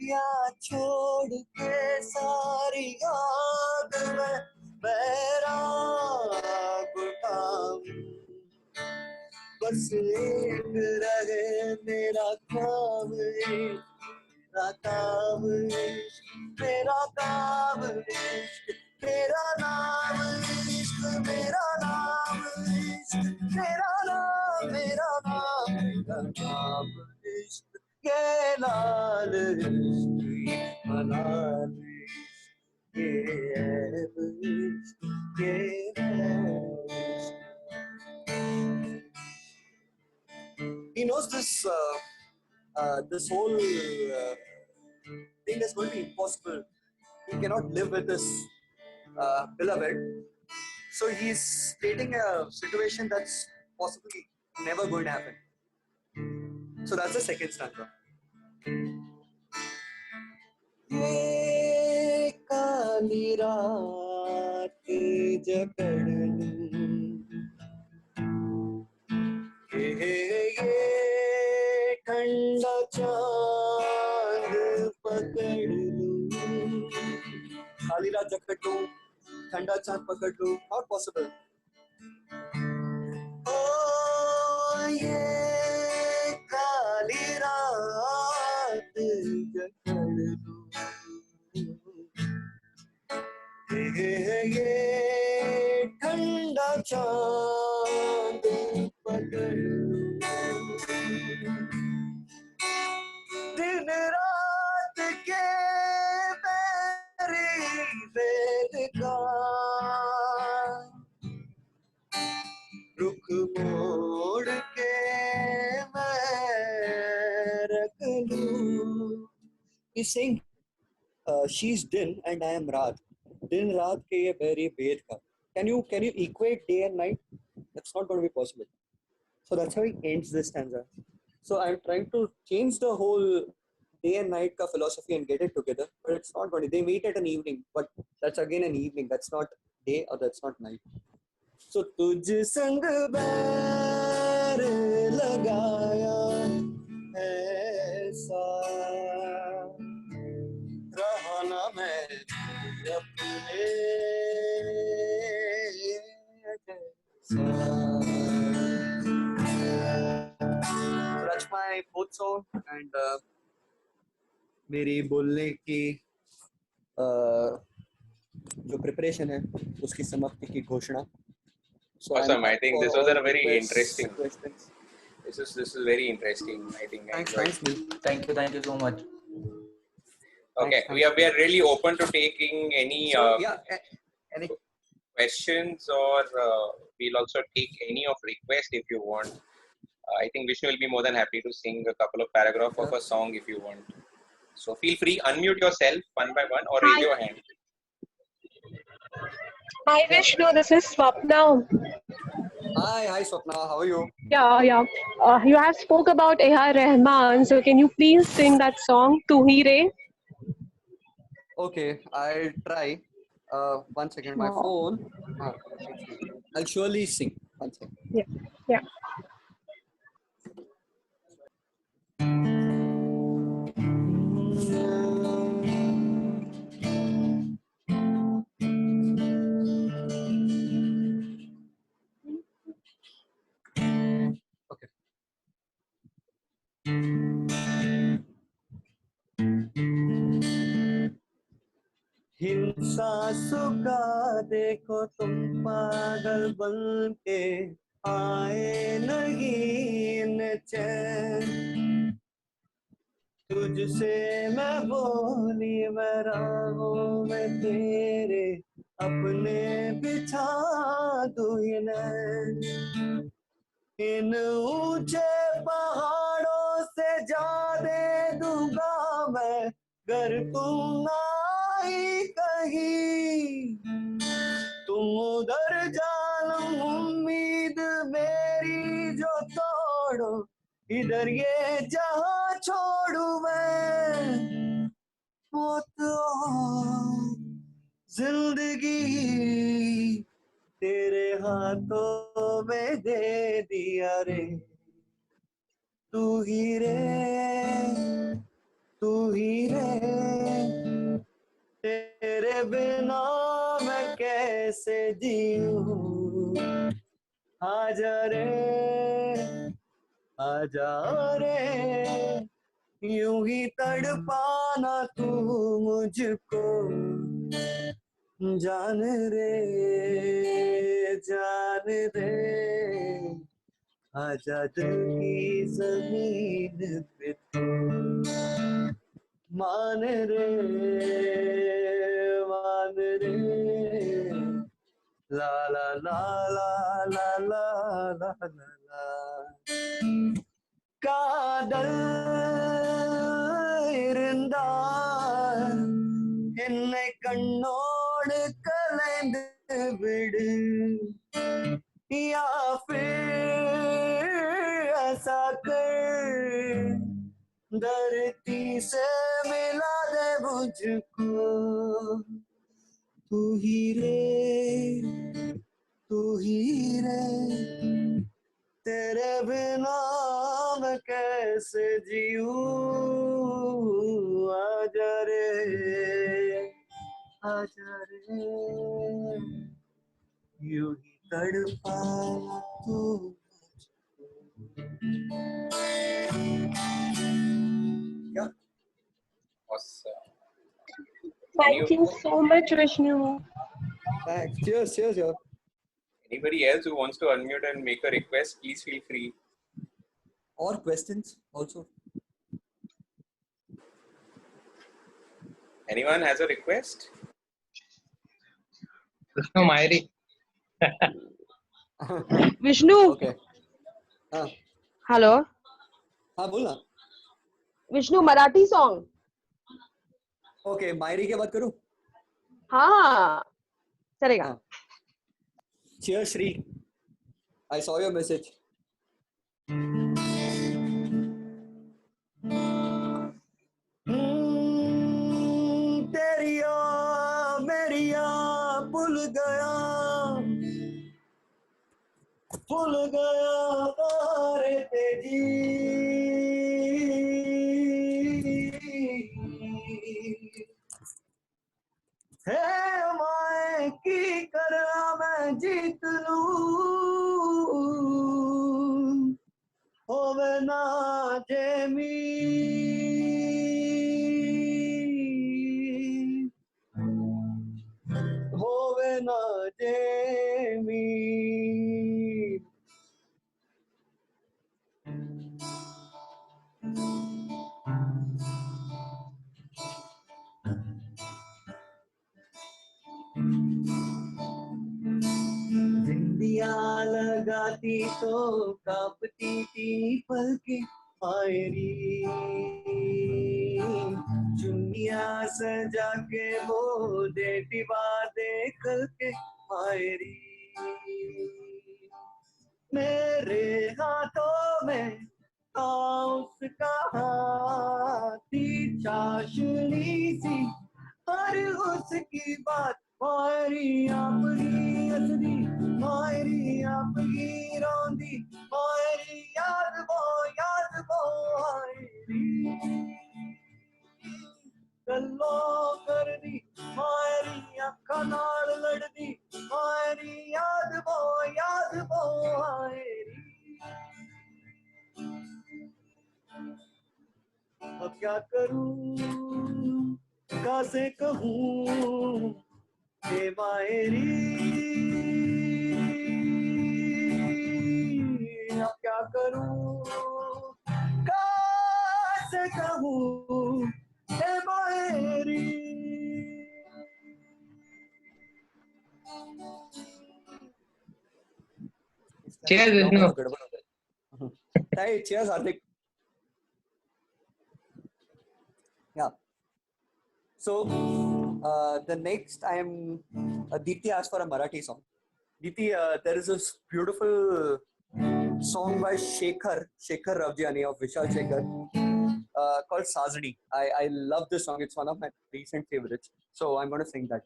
या छोड़ के सारी याद में बैराग उठाऊं बस एक रहे मेरा काम मेरा काम मेरा काम इश्क तेरा नाम इश्क मेरा नाम इश्क तेरा नाम मेरा नाम इश्क ये लाल इश्क ये हलाल इश्क ये ऐब इश्क ये इश्क he knows this whole thing is going to be impossible. He cannot live with his beloved. So he's creating a situation that's possibly never going to happen. So that's the second stanza. ये काली रात जकड़ लूं ये ठंडा चांद पकड़ लूं काली रात जकड़ लूं ठंडा चांद पकड़ लूं not possible ओ ये काली रात जकड़ लूं ये ठंडा चांद पकड़ लूं दिन रात के मेरी वेद का रुख मोड़ के मैं रख लूं He's saying she's din and I am raat दिन रात के ये बैरी भेद का can you equate day and night? That's not going to be possible. So that's how he ends this stanza. So I'm trying to change the whole day and night ka philosophy and get it together, but it's not going to. They meet at an evening, but that's again an evening. That's not day or that's not night. So तुझ संग बैर लगाया ऐसा रहा ना मैं अपने That's my fourth song and मेरी बोलने की जो प्रिपरेशन है उसकी समाप्ति की घोषणा. So Awesome. I think this was a very interesting. Questions. This is very interesting. I think. Thanks, Neil. Thank you so much. Okay, Thanks. we are really open to taking any Any questions or we'll also take any of request if you want. I think Vishnu will be more than happy to sing a couple of paragraphs of a song if you want. So feel free, unmute yourself one by one or raise your hand. Hi Vishnu, this is Swapna. Hi Swapna, how are you? Yeah. You have spoke about A.R. Rahman, so can you please sing that song, Tu Hi Re? Okay, I'll try. 1 second, my Sure. phone. I'll surely sing. 1 second. Yeah. Okay. हिंसा सुखा देखो तुम पागल बन के आए नहीं न चैन तुझसे मैं बोली मैं राहों में तेरे अपने बिछा दूं ये नैन इन ऊंचे पहाड़ों से जा दे दूंगा मैं गर तुम ना ही कहीं तुम उधर जालम उम्मीद मेरी जो तोड़ो इधर ये जहां छोड़ू मैं मौत और जिंदगी तेरे हाथों में दे दिया रे तू ही रे तू ही रे तेरे बिना मैं कैसे जीऊं आजा रे आजा रे यूं ही तड़पाना तू मुझको जान रे जान रे आजा दिल की जमीन पे तू मान रे मान रे ला ला ला ला ला ला ला ला ला കാതൽ இருந்தால் என்னை கண்ணோடு கலைந்து விடு या फिर ऐसा कर धरती से मिला दे मुझको तू ही रे तू ही रे तेरे बिना मैं कैसे जीऊं आजा रे आजा रे यूं ही तड़पाना तू क्या Awesome. Thank you so much, Vishnu. Thanks. Cheers, cheers, yo. Anybody else who wants to unmute and make a request, please feel free. Or questions also. Anyone has a request? Vishnu Mairi. Vishnu, Okay. हाँ hello. हाँ बोल ना. Vishnu, Marathi song. Okay, मायरी के बात करूँ. हाँ, चलेगा. हाँ. Cheers, Shri. I saw your message. तेरिया मेरिया भूल गया तारे तेजी है माए की करा मैं जीत लूं होवे ना जेमी होवे ना जेमी जिंदिया लगाती तो कांपती थी पलके मायरी चुनिया सजा के वो देती बातें करके मायरी मेरे हाथों में था उसका हाथी चाशनी सी हर उसकी बात मायरी आपकी असली मायरी आपकी रोंदी मायरी याद वो आयरी गल्लो कर दी मायरी अखा नाल लड़ दी मायरी याद वो आयरी अब क्या करूं कैसे कहूँ हे मायरी अब क्या करूँ कैसे कहूँ हे मायरी Cheers, Vishnu. गड़बड़ हो जाए. Hey, cheers, Hardik. Yeah. So the next I am Deepthi asked for a Marathi song. Deepthi, there is this beautiful song by Shekhar Ravjani of Vishal Shekhar called Sajni. I love this song. It's one of my recent favorites. So I'm going to sing that.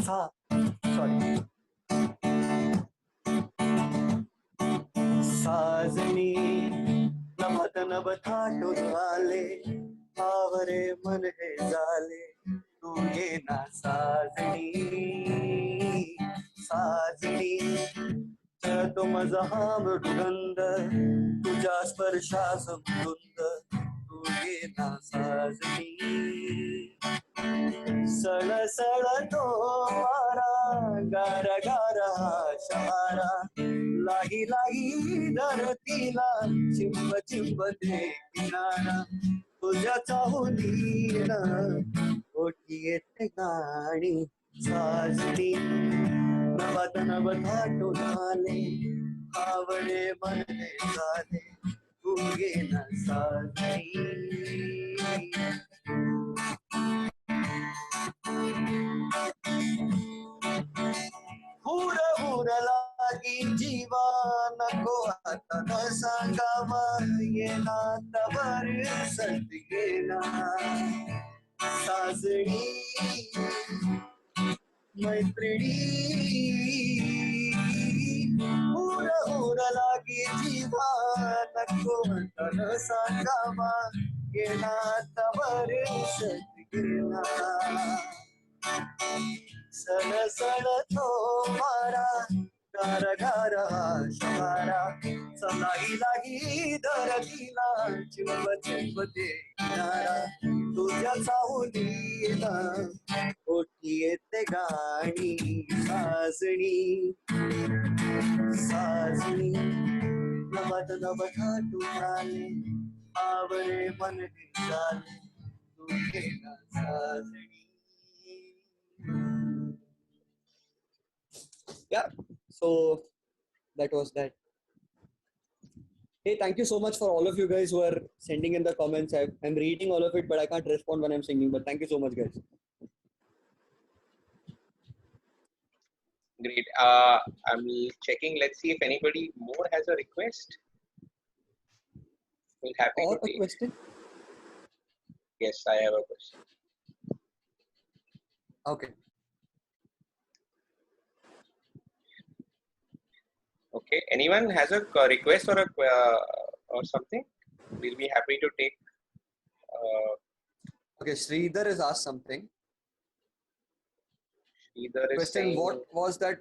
Sorry. साजनी नभत नभथा टुराले आवरे मन हे झाले तू ये ना साजनी साजनी तो माझा हा मृदुगंध तुझ्या स्पर्शास मृदुंद तू ये ना साजनी सळ सळ तो मारा गारा गारा शहारा लाही लाही धरतीला चिंब चिंब दे किनारा तुझ्या चाहुलीन ओठी येते गाणी साजणी नवत नवता टोनाले आवडे मनले झाले तू गेला साजणी हुर हुर लागी जीवा नको आता न सांगावा येना तवर सत गेला साजणी मैत्रिणी हुर हुर लागी जीवा नको आता न सांगावा येना तवर सत गेला सन सन तो मारा गार गार शहारा सलाई लागी धरतीला चिंब चिंब दे किनारा तुझ्या सावलीला ओठी येते गाणी साजणी साजणी नवत नवता टुराले आवरे मन झाले तू गेला साजणी. Yeah, so that was that. Hey, thank you so much for all of you guys who are sending in the comments. I'm reading all of it, but I can't respond when I'm singing. But thank you so much, guys. Great. I'm checking. Let's see if anybody more has a request. We'll happy Or to a take. question? Yes, I have a question. Okay. Okay. Anyone has a request or or something? We'll be happy to take. Okay, Sridhar has asked something. Either is Question: saying What was that?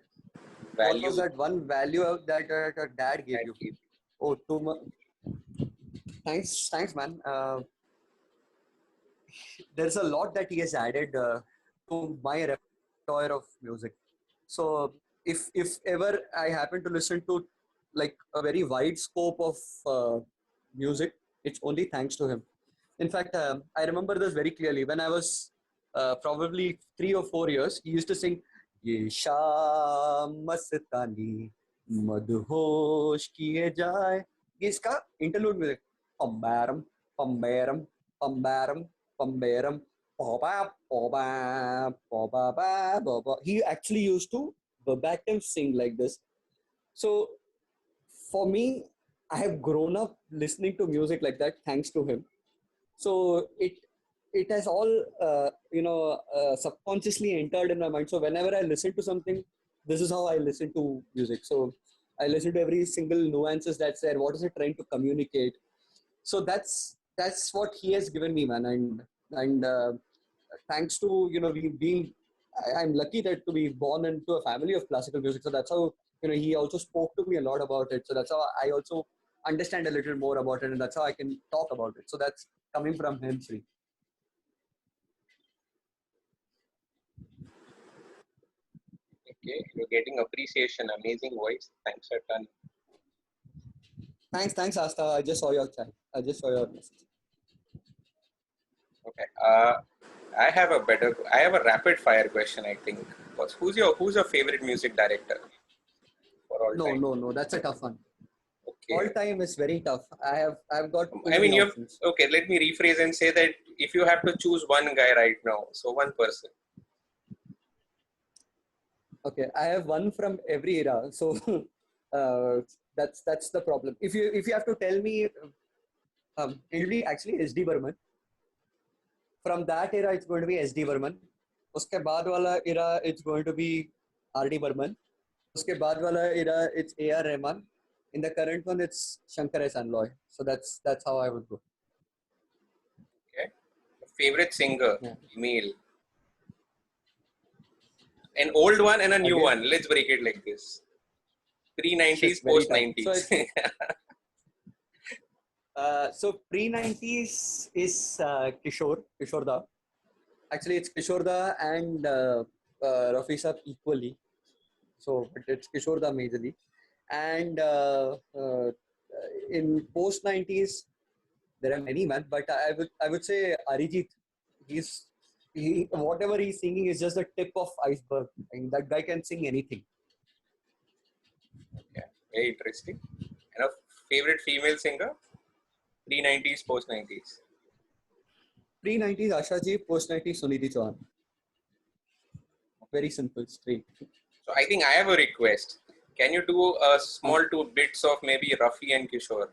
value What was that one value that your dad gave you? Oh, too much. Thanks, man. There's a lot that he has added to my repertoire of music. So if ever I happen to listen to like a very wide scope of music, it's only thanks to him. In fact, I remember this very clearly. When I was probably 3 or 4 years, he used to sing "Ye Sham Mastani Madhosh Kiye Jaye." इसका interlude music. Pambaram, pambaram, pambaram, pambaram, poba, poba, poba, ba, poba. He actually used to verbatim sing like this. So for me, I have grown up listening to music like that thanks to him. So it has all subconsciously entered in my mind. So whenever I listen to something, this is how I listen to music. So I listen to every single nuances that's there. What is it trying to communicate? So that's what he has given me, man. And thanks to I'm lucky that to be born into a family of classical music. So that's how he also spoke to me a lot about it. So that's how I also understand a little more about it, and that's how I can talk about it. So that's coming from him, Sri. Okay, you're getting appreciation. Amazing voice. Thanks a ton. Thanks, Asta. I just saw your chat. I just saw your message. Okay. I have a rapid fire question. I think. Who's your favorite music director for all time? No. That's a tough one. Okay. All time is very tough. I've got. I mean, options. Okay. Let me rephrase and say that if you have to choose one guy right now, so one person. Okay, I have one from every era, so that's the problem. If you have to tell me, it'll be actually SD Burman. From that era, it's going to be SD Burman. Uske baad wala era, it's going to be RD Burman. Uske baad wala era, it's AR Rahman. In the current one, it's Shankar S. Anloy. So that's how I would go. Okay. Favorite singer, male. An old one and a new one. Let's break it like this. Pre-90s, post-90s. So pre-90s is Kishore Da. Actually, it's Kishore Da and Rafi Saab equally. So it's Kishore Da majorly. And in post-90s, there are many, man. But I would say Arijit. Whatever he's singing is just the tip of iceberg. I mean, that guy can sing anything. Okay, very interesting. And a favorite female singer? Pre-90s, post-90s. Pre-90s Asha Ji, post-90s Sunidhi Chauhan. Very simple, straight. So I think I have a request. Can you do a small 2 bits of maybe Rafi and Kishore?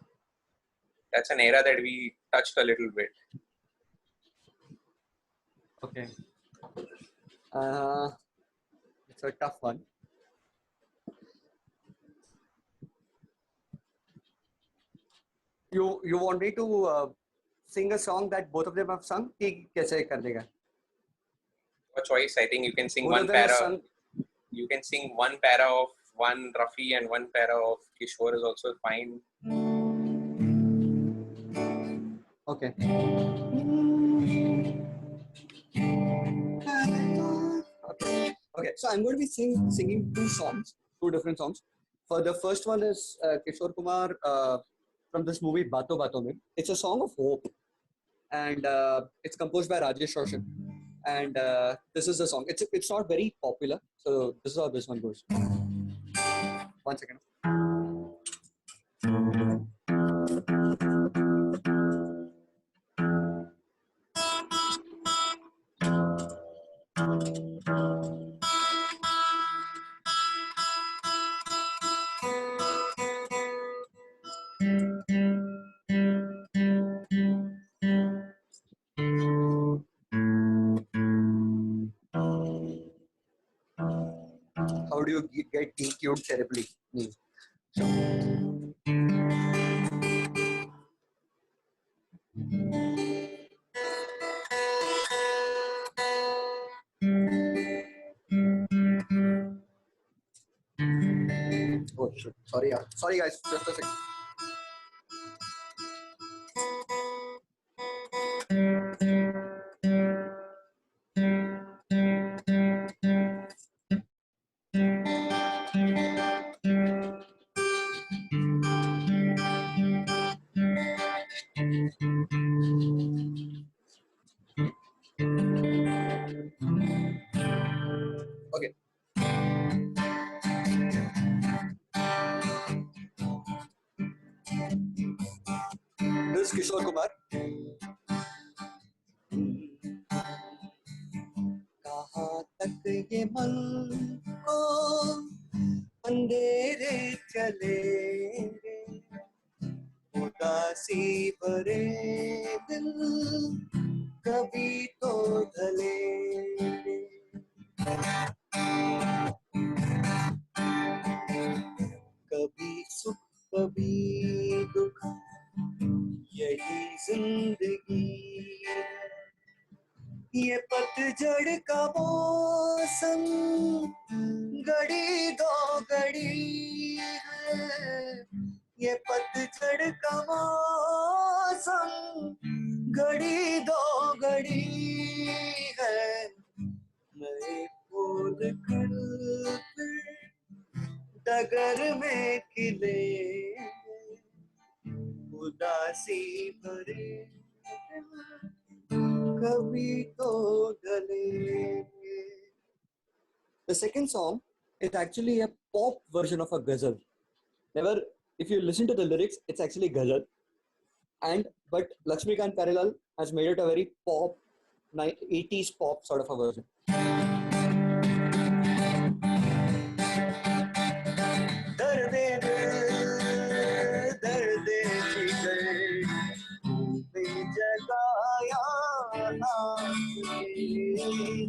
That's an era that we touched a little bit. Okay. It's a tough one. You want me to sing a song that both of them have sung? Kaise kar dega? A choice. I think you can sing Both one of them have para. sung. You can sing one para of one Rafi and one para of Kishore is also fine. Okay. Okay. So I'm going to be singing 2 different songs. For the first one is Kishore Kumar from this movie Baaton Baaton Mein. It's a song of hope, and it's composed by Rajesh Roshan. And this is the song. It's not very popular, so this is how this one goes. 1 second. How do you get DQ'd terribly? Oh shit! Sorry guys. Just a second. Okay. This is Kishore Kumar. कहाँ तक ये मन को अंधेरे चलेंगे, उदासी भरे दिल कभी तो ढलेंगे. कभी सुख कभी दुख, यही जिंदगी है. ये पतझड़ का मौसम घड़ी दो घड़ी है. ये पतझड़ का मौसम घड़ी दो घड़ी है नए फूल खिलते डगर में खिले उदासी भरे कभी तो ढलेंगे. The second song is actually a pop version of a ghazal. Never, if you listen to the lyrics, it's actually ghazal. But Lakshmikant Parilal has made it a very pop, 80s pop sort of a version. दर्दे दिल दर्दे जिगर पे जगाया आपने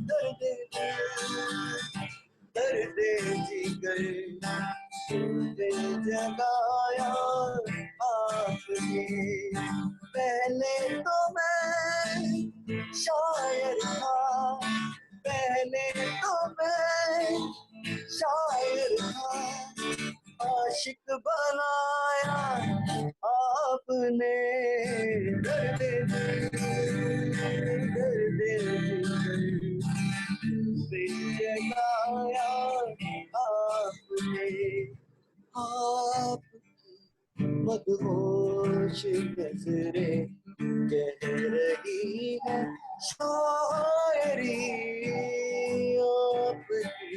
दर्दे दिल दर्दे जिगर पे जगाया आपने पहले तो मैं शायर था पहले तो मैं शायर था आशिक बनाया आपने दर्द जगाया आपने आप मदहोश नजरें कह रही है शायरी आपकी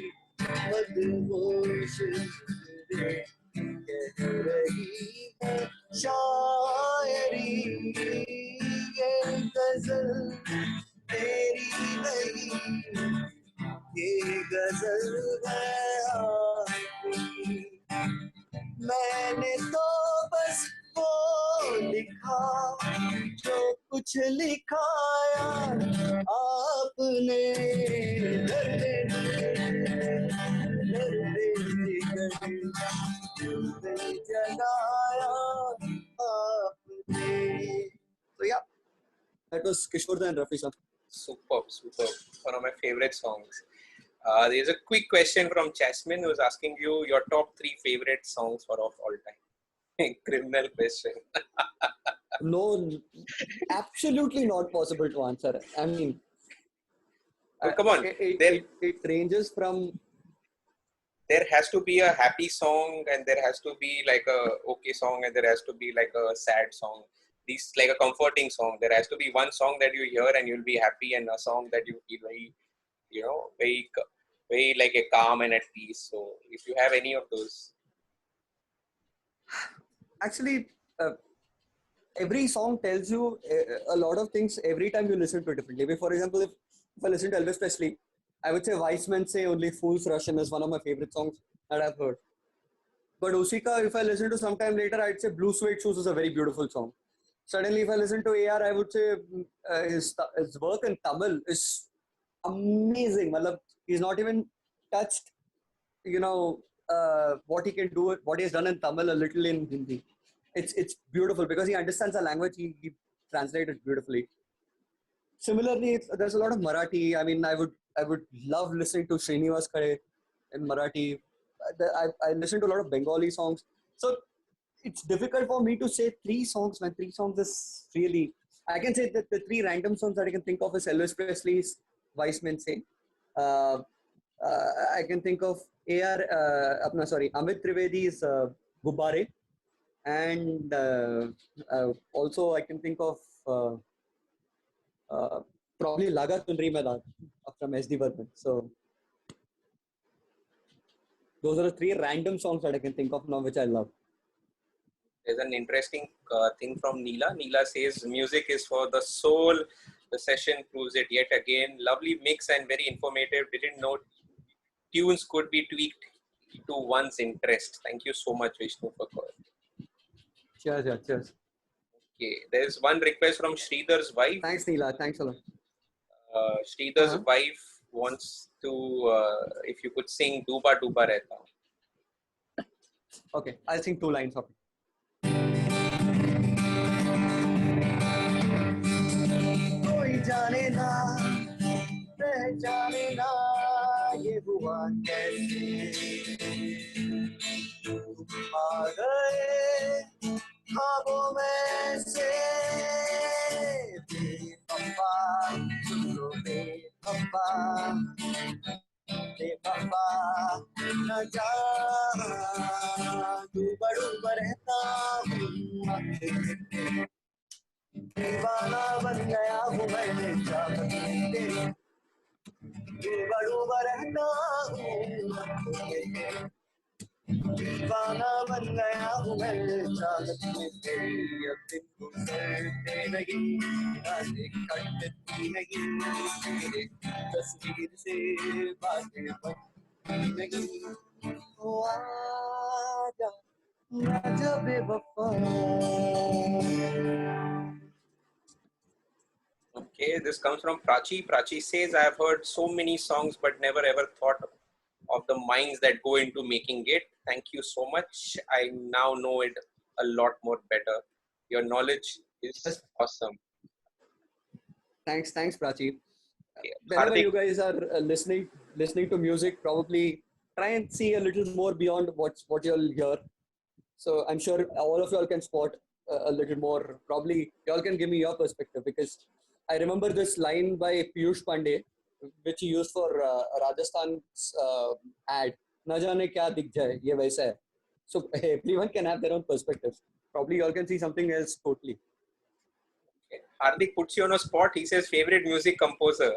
मदहोश नजरें कह रही है शायरी ये गजल तेरी नहीं ये गजल है आपकी मैंने तो बस वो लिखा जो कुछ लिखाया आपने जगाया आपने. So yeah, that was Kishore and Rafi sir. Superb. One of my favorite songs. There's a quick question from Jasmine who's asking you your top 3 favorite songs for of all time. Criminal question. No, absolutely not possible to answer. I mean, Oh, come on. It ranges from. There has to be a happy song, and there has to be like a okay song, and there has to be like a sad song. This like a comforting song. There has to be one song that you hear and you'll be happy, and a song that you feel very, very like a calm and at peace. So, if you have any of those, Actually, every song tells you a lot of things every time you listen to it differently. For example, if I listen to Elvis Presley, I would say Weissman Say Only Fools Rush In is one of my favorite songs that I've heard. But Usika, if I listen to sometime later, I'd say Blue Suede Shoes is a very beautiful song. Suddenly, if I listen to AR, I would say his work in Tamil is amazing. He's not even touched, what he can do, what he has done in Tamil, a little in Hindi. It's beautiful because he understands the language. He translates it beautifully. Similarly, there's a lot of Marathi. I mean, I would love listening to Srinivas Khare in Marathi. I listen to a lot of Bengali songs. So it's difficult for me to say 3 songs when 3 songs is really. I can say that the 3 random songs that I can think of is Elvis Presley's Weissman Say. I can think of Amit Trivedi's Gubbare. And also I can think of probably Laga Tunri Madan from S.D. Burman. So those are the 3 random songs that I can think of now, which I love. there's an interesting thing from Neela. Neela says music is for the soul. The session proves it yet again. Lovely mix and very informative. Didn't know tunes could be tweaked to one's interest. Thank you so much, Vishnu, for calling. Cheers. Okay, there's one request from Sridhar's wife. Thanks, Neela. Thanks a lot. Sridhar's wife wants to, if you could sing Duba Duba Rehta Hoon. Okay, I'll sing 2 lines of it. कोई जाने ना पहचाने ना ये हुआ कैसे तुम आ गए बेवफा बेवफा न जा तू बड़ू रहता हूँ दीवाना बन गया हूँ मैं चाहत में तेरी तू बड़ू रहता हूँ दीवाना बन गया हूँ मैं चाहत में तेरी अब दिन गुजरते नहीं रातें कटती नहीं तेरे तस्वीर से बातें बनती नहीं ओ आजा आजा बेवफा Okay, this comes from Prachi. Prachi says, I have heard so many songs but never ever thought of the minds that go into making it. Thank you so much. I now know it a lot more better. Your knowledge is awesome. Thanks, Prachi. Okay. Whenever Hardik, you guys are listening to music, probably try and see a little more beyond what you'll hear. So I'm sure all of y'all can spot a little more. Probably y'all can give me your perspective, because I remember this line by Piyush Pandey, which he used for Rajasthan's ad. "Na jaane kya dikh jaye, ye waisa hai." So everyone can have their own perspectives. Probably y'all can see something else totally. Hardik puts you on a spot. He says, favorite music composer.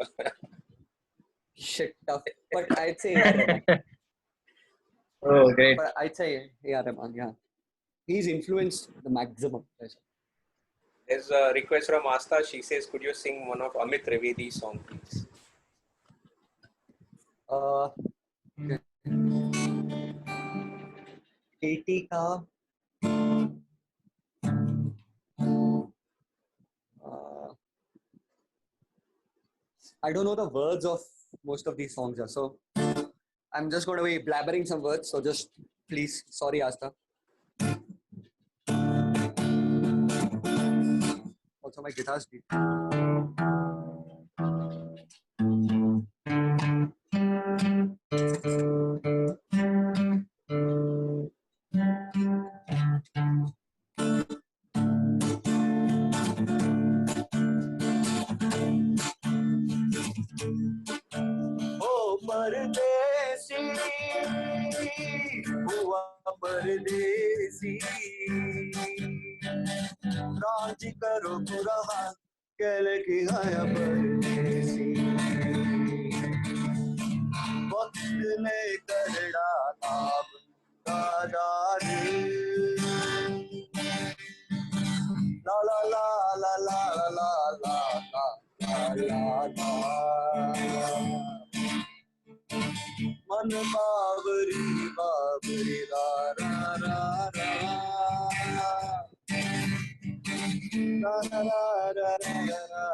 Shit, tough. But I'd say A.R. Rahman. Oh, great. But I'd say A.R. Rahman, yeah. He's influenced the maximum. There's a request from Asta. She says, could you sing one of Amit Trivedi's song, please? KT ka. I don't know the words of most of these songs, so I'm just going to be blabbering some words. So just please, sorry, Asta. Also, my guitar's beat. परदेसी हुआ परदेसी राज करो पूरा कल की आया परदेसी वक्त ने कर डाला बंदादार ला ला ला ला ला ला ला ला ला मन बाबरी बाबरी रा रा रा रा रा रा रा रा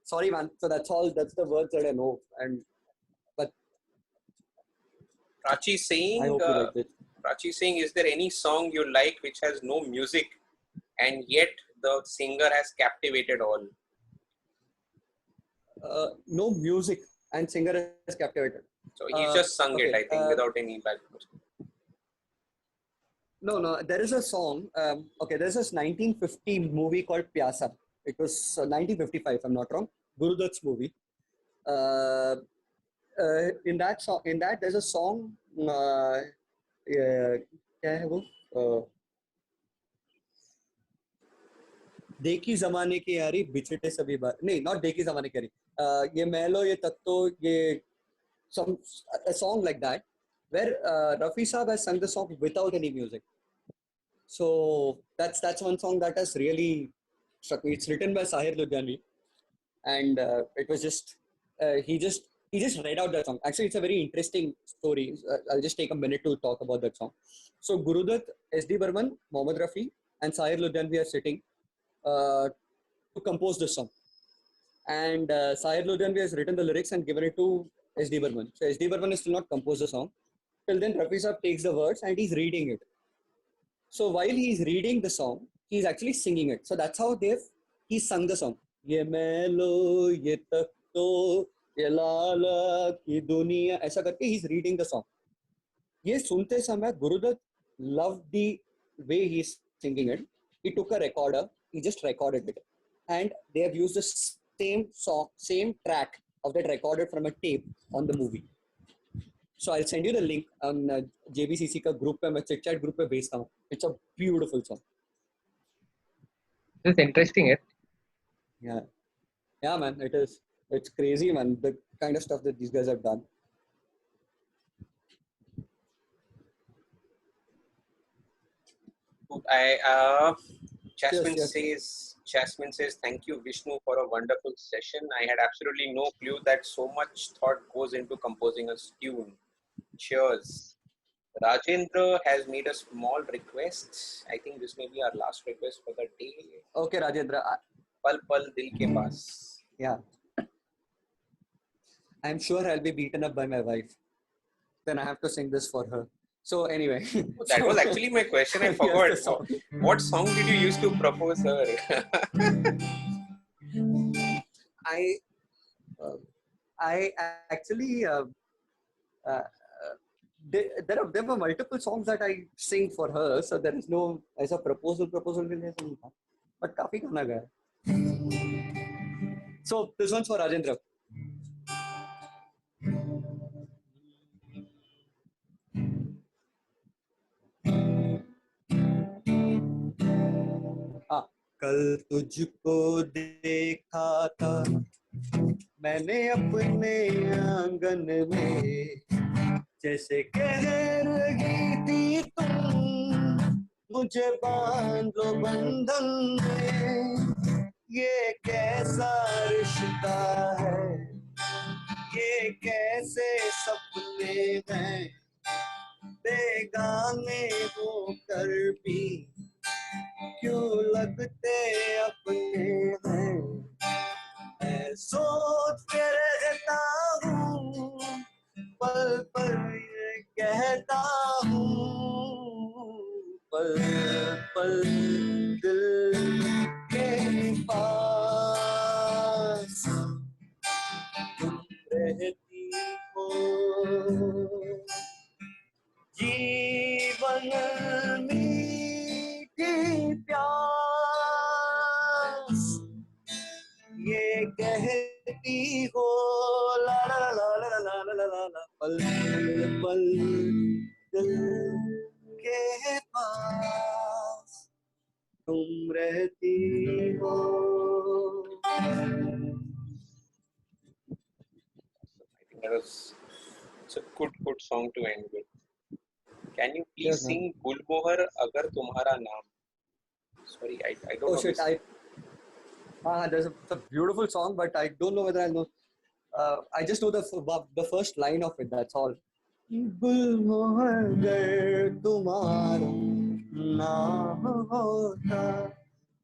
Sorry, man. So that's all. That's the words that I know. But Prachi saying, I hope you liked it. Prachi saying, is there any song you like which has no music and yet the singer has captivated all? No music and singer is captivated. So he's just sung it, I think, without any background. No. There is a song. There's this 1950 movie called Pyasa. It was 1955, if I'm not wrong. Guru Dutt's movie. In that there's a song. क्या है वो? देखी जमाने की यारी बिछड़े सभी बार नहीं not देखी जमाने की यारी ये मैलो ये तत्तो ये a song like that where Rafi Saab has sung the song without any music. So that's one song that has really struck me. It's written by Sahir Ludhianvi, and it was just he just read out that song. Actually, it's a very interesting story. I'll just take a minute to talk about that song. So Guru Dutt, S.D. Burman, Mohammad Rafi, and Sahir Ludhianvi are sitting to compose this song. And Sahir Ludhianvi has written the lyrics and given it to S.D. Burman. So S.D. Burman has still not composed the song. Till then, Rafi Saab takes the words and he's reading it. So while he's reading the song, he's actually singing it. So that's how he sung the song. Ye melo, ye takto, ye lala ki duniya. ऐसा करके he's reading the song. ये सुनते समय Guru Dutt loved the way he's singing it. He took a recorder. He just recorded it. and they have used the same song, same track of that recorded from a tape on the movie. So I'll send you the link on JBCC का group पे मैं chit chat group पे भेजता हूँ. It's a beautiful song. It's interesting. Yeah, yeah, man, it is. It's crazy, man. The kind of stuff that these guys have done. Jasmine says, thank you, Vishnu, for a wonderful session. I had absolutely no clue that so much thought goes into composing a tune. Cheers. Rajendra has made a small request. I think this may be our last request for the day. Okay, Rajendra. Pal Pal Dil Ke Paas. Yeah. I'm sure I'll be beaten up by my wife. Then I have to sing this for her. So anyway. That was actually my question. I forgot. What song did you use to propose her? I actually there were multiple songs that I sing for her, so there is no as a proposal के लिए नहीं था, but काफी गाना गाया. So this one's for Rajendra. कल तुझको देखा था मैंने अपने आंगन में, जैसे कह रही थी तुम मुझे बांध लो बंधन में. ये कैसा रिश्ता है, ये कैसे सपने हैं, बेगाने होकर भी क्यों लगते अपने हैं. मैं सोचते रहता हूँ, पल पल ये कहता हूँ, पल पल दिल के पास तुम रहती हो. जीवन मीठी प्यास ये कहती हो, ला ला ला ला ला ला ला ला ला, पल पल दिल के पास तुम रहती हो. I think it's a good song to end with. Can you please sing Gulmohar Agar Tumhara Naam? Sorry, I don't know. Oh shit, there's a beautiful song, but I don't know whether I know. I just know the first line of it, that's all. Gulmohar agar tumhara naam hota,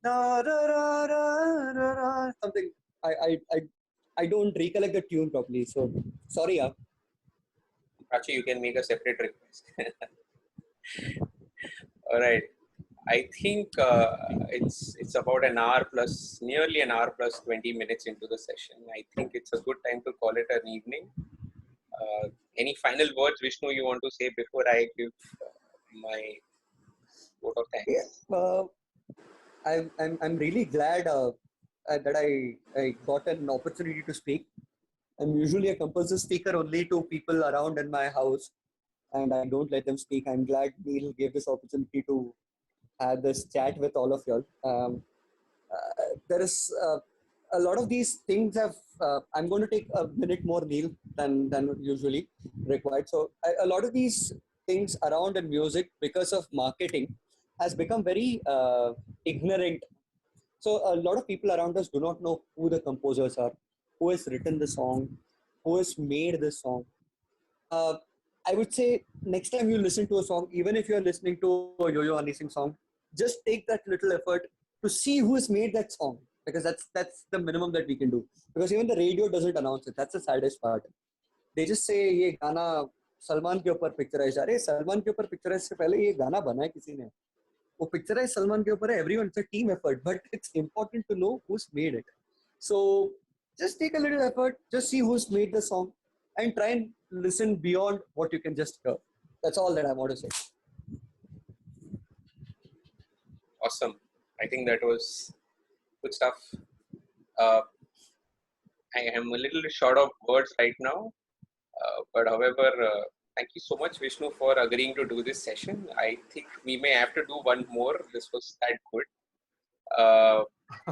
da da da da da, something. I don't recollect the tune properly, so sorry. Actually, you can make a separate request. All right. I think it's about an hour plus, nearly an hour plus 20 minutes into the session. I think it's a good time to call it an evening. Any final words, Vishnu, you want to say before I give my vote of thanks? Yeah, I'm really glad that I got an opportunity to speak. I'm usually a compulsive speaker only to people around in my house, and I don't let them speak. I'm glad Neil gave this opportunity to have this chat with all of y'all. There is a lot of these things have. I'm going to take a minute more, Neil, than usually required. So a lot of these things around in music, because of marketing, has become very ignorant. So a lot of people around us do not know who the composers are, who has written the song, who has made the song. I would say next time you listen to a song, even if you're listening to a Yo-Yo Honey Singh song, just take that little effort to see who has made that song, because that's the minimum that we can do. Because even the radio doesn't announce it. That's the saddest part. They just say ये गाना सलमान के ऊपर picturise. अरे सलमान के ऊपर picturise से पहले ये गाना बना है किसी ने. वो पिक्चराइज सलमान के ऊपर है. Everyone, it's a team effort, but it's important to know who's made it. So just take a little effort, just see who's made the song, and try and listen beyond what you can just hear. That's all that I want to say. Awesome. I think that was good stuff. I am a little short of words right now. But however, thank you so much, Vishnu, for agreeing to do this session. I think we may have to do one more. This was that good.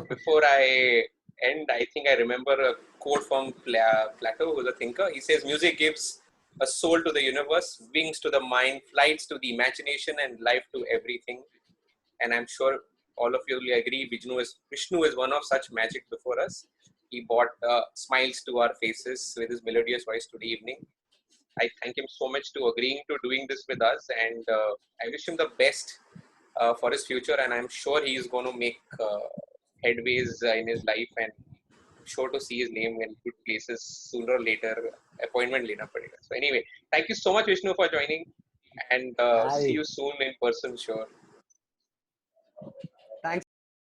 Before I end, I think I remember a quote from Plato, who's a thinker. He says, "Music gives a soul to the universe, wings to the mind, flights to the imagination, and life to everything." And I'm sure all of you will agree, Vishnu is one of such magic before us. He brought smiles to our faces with his melodious voice today evening. I thank him so much to agreeing to doing this with us, and I wish him the best for his future. And I'm sure he is going to make headways in his life, and sure to see his name in good places sooner or later. Appointment later, so anyway, thank you so much, Vishnu, for joining, and see you soon in person. Sure.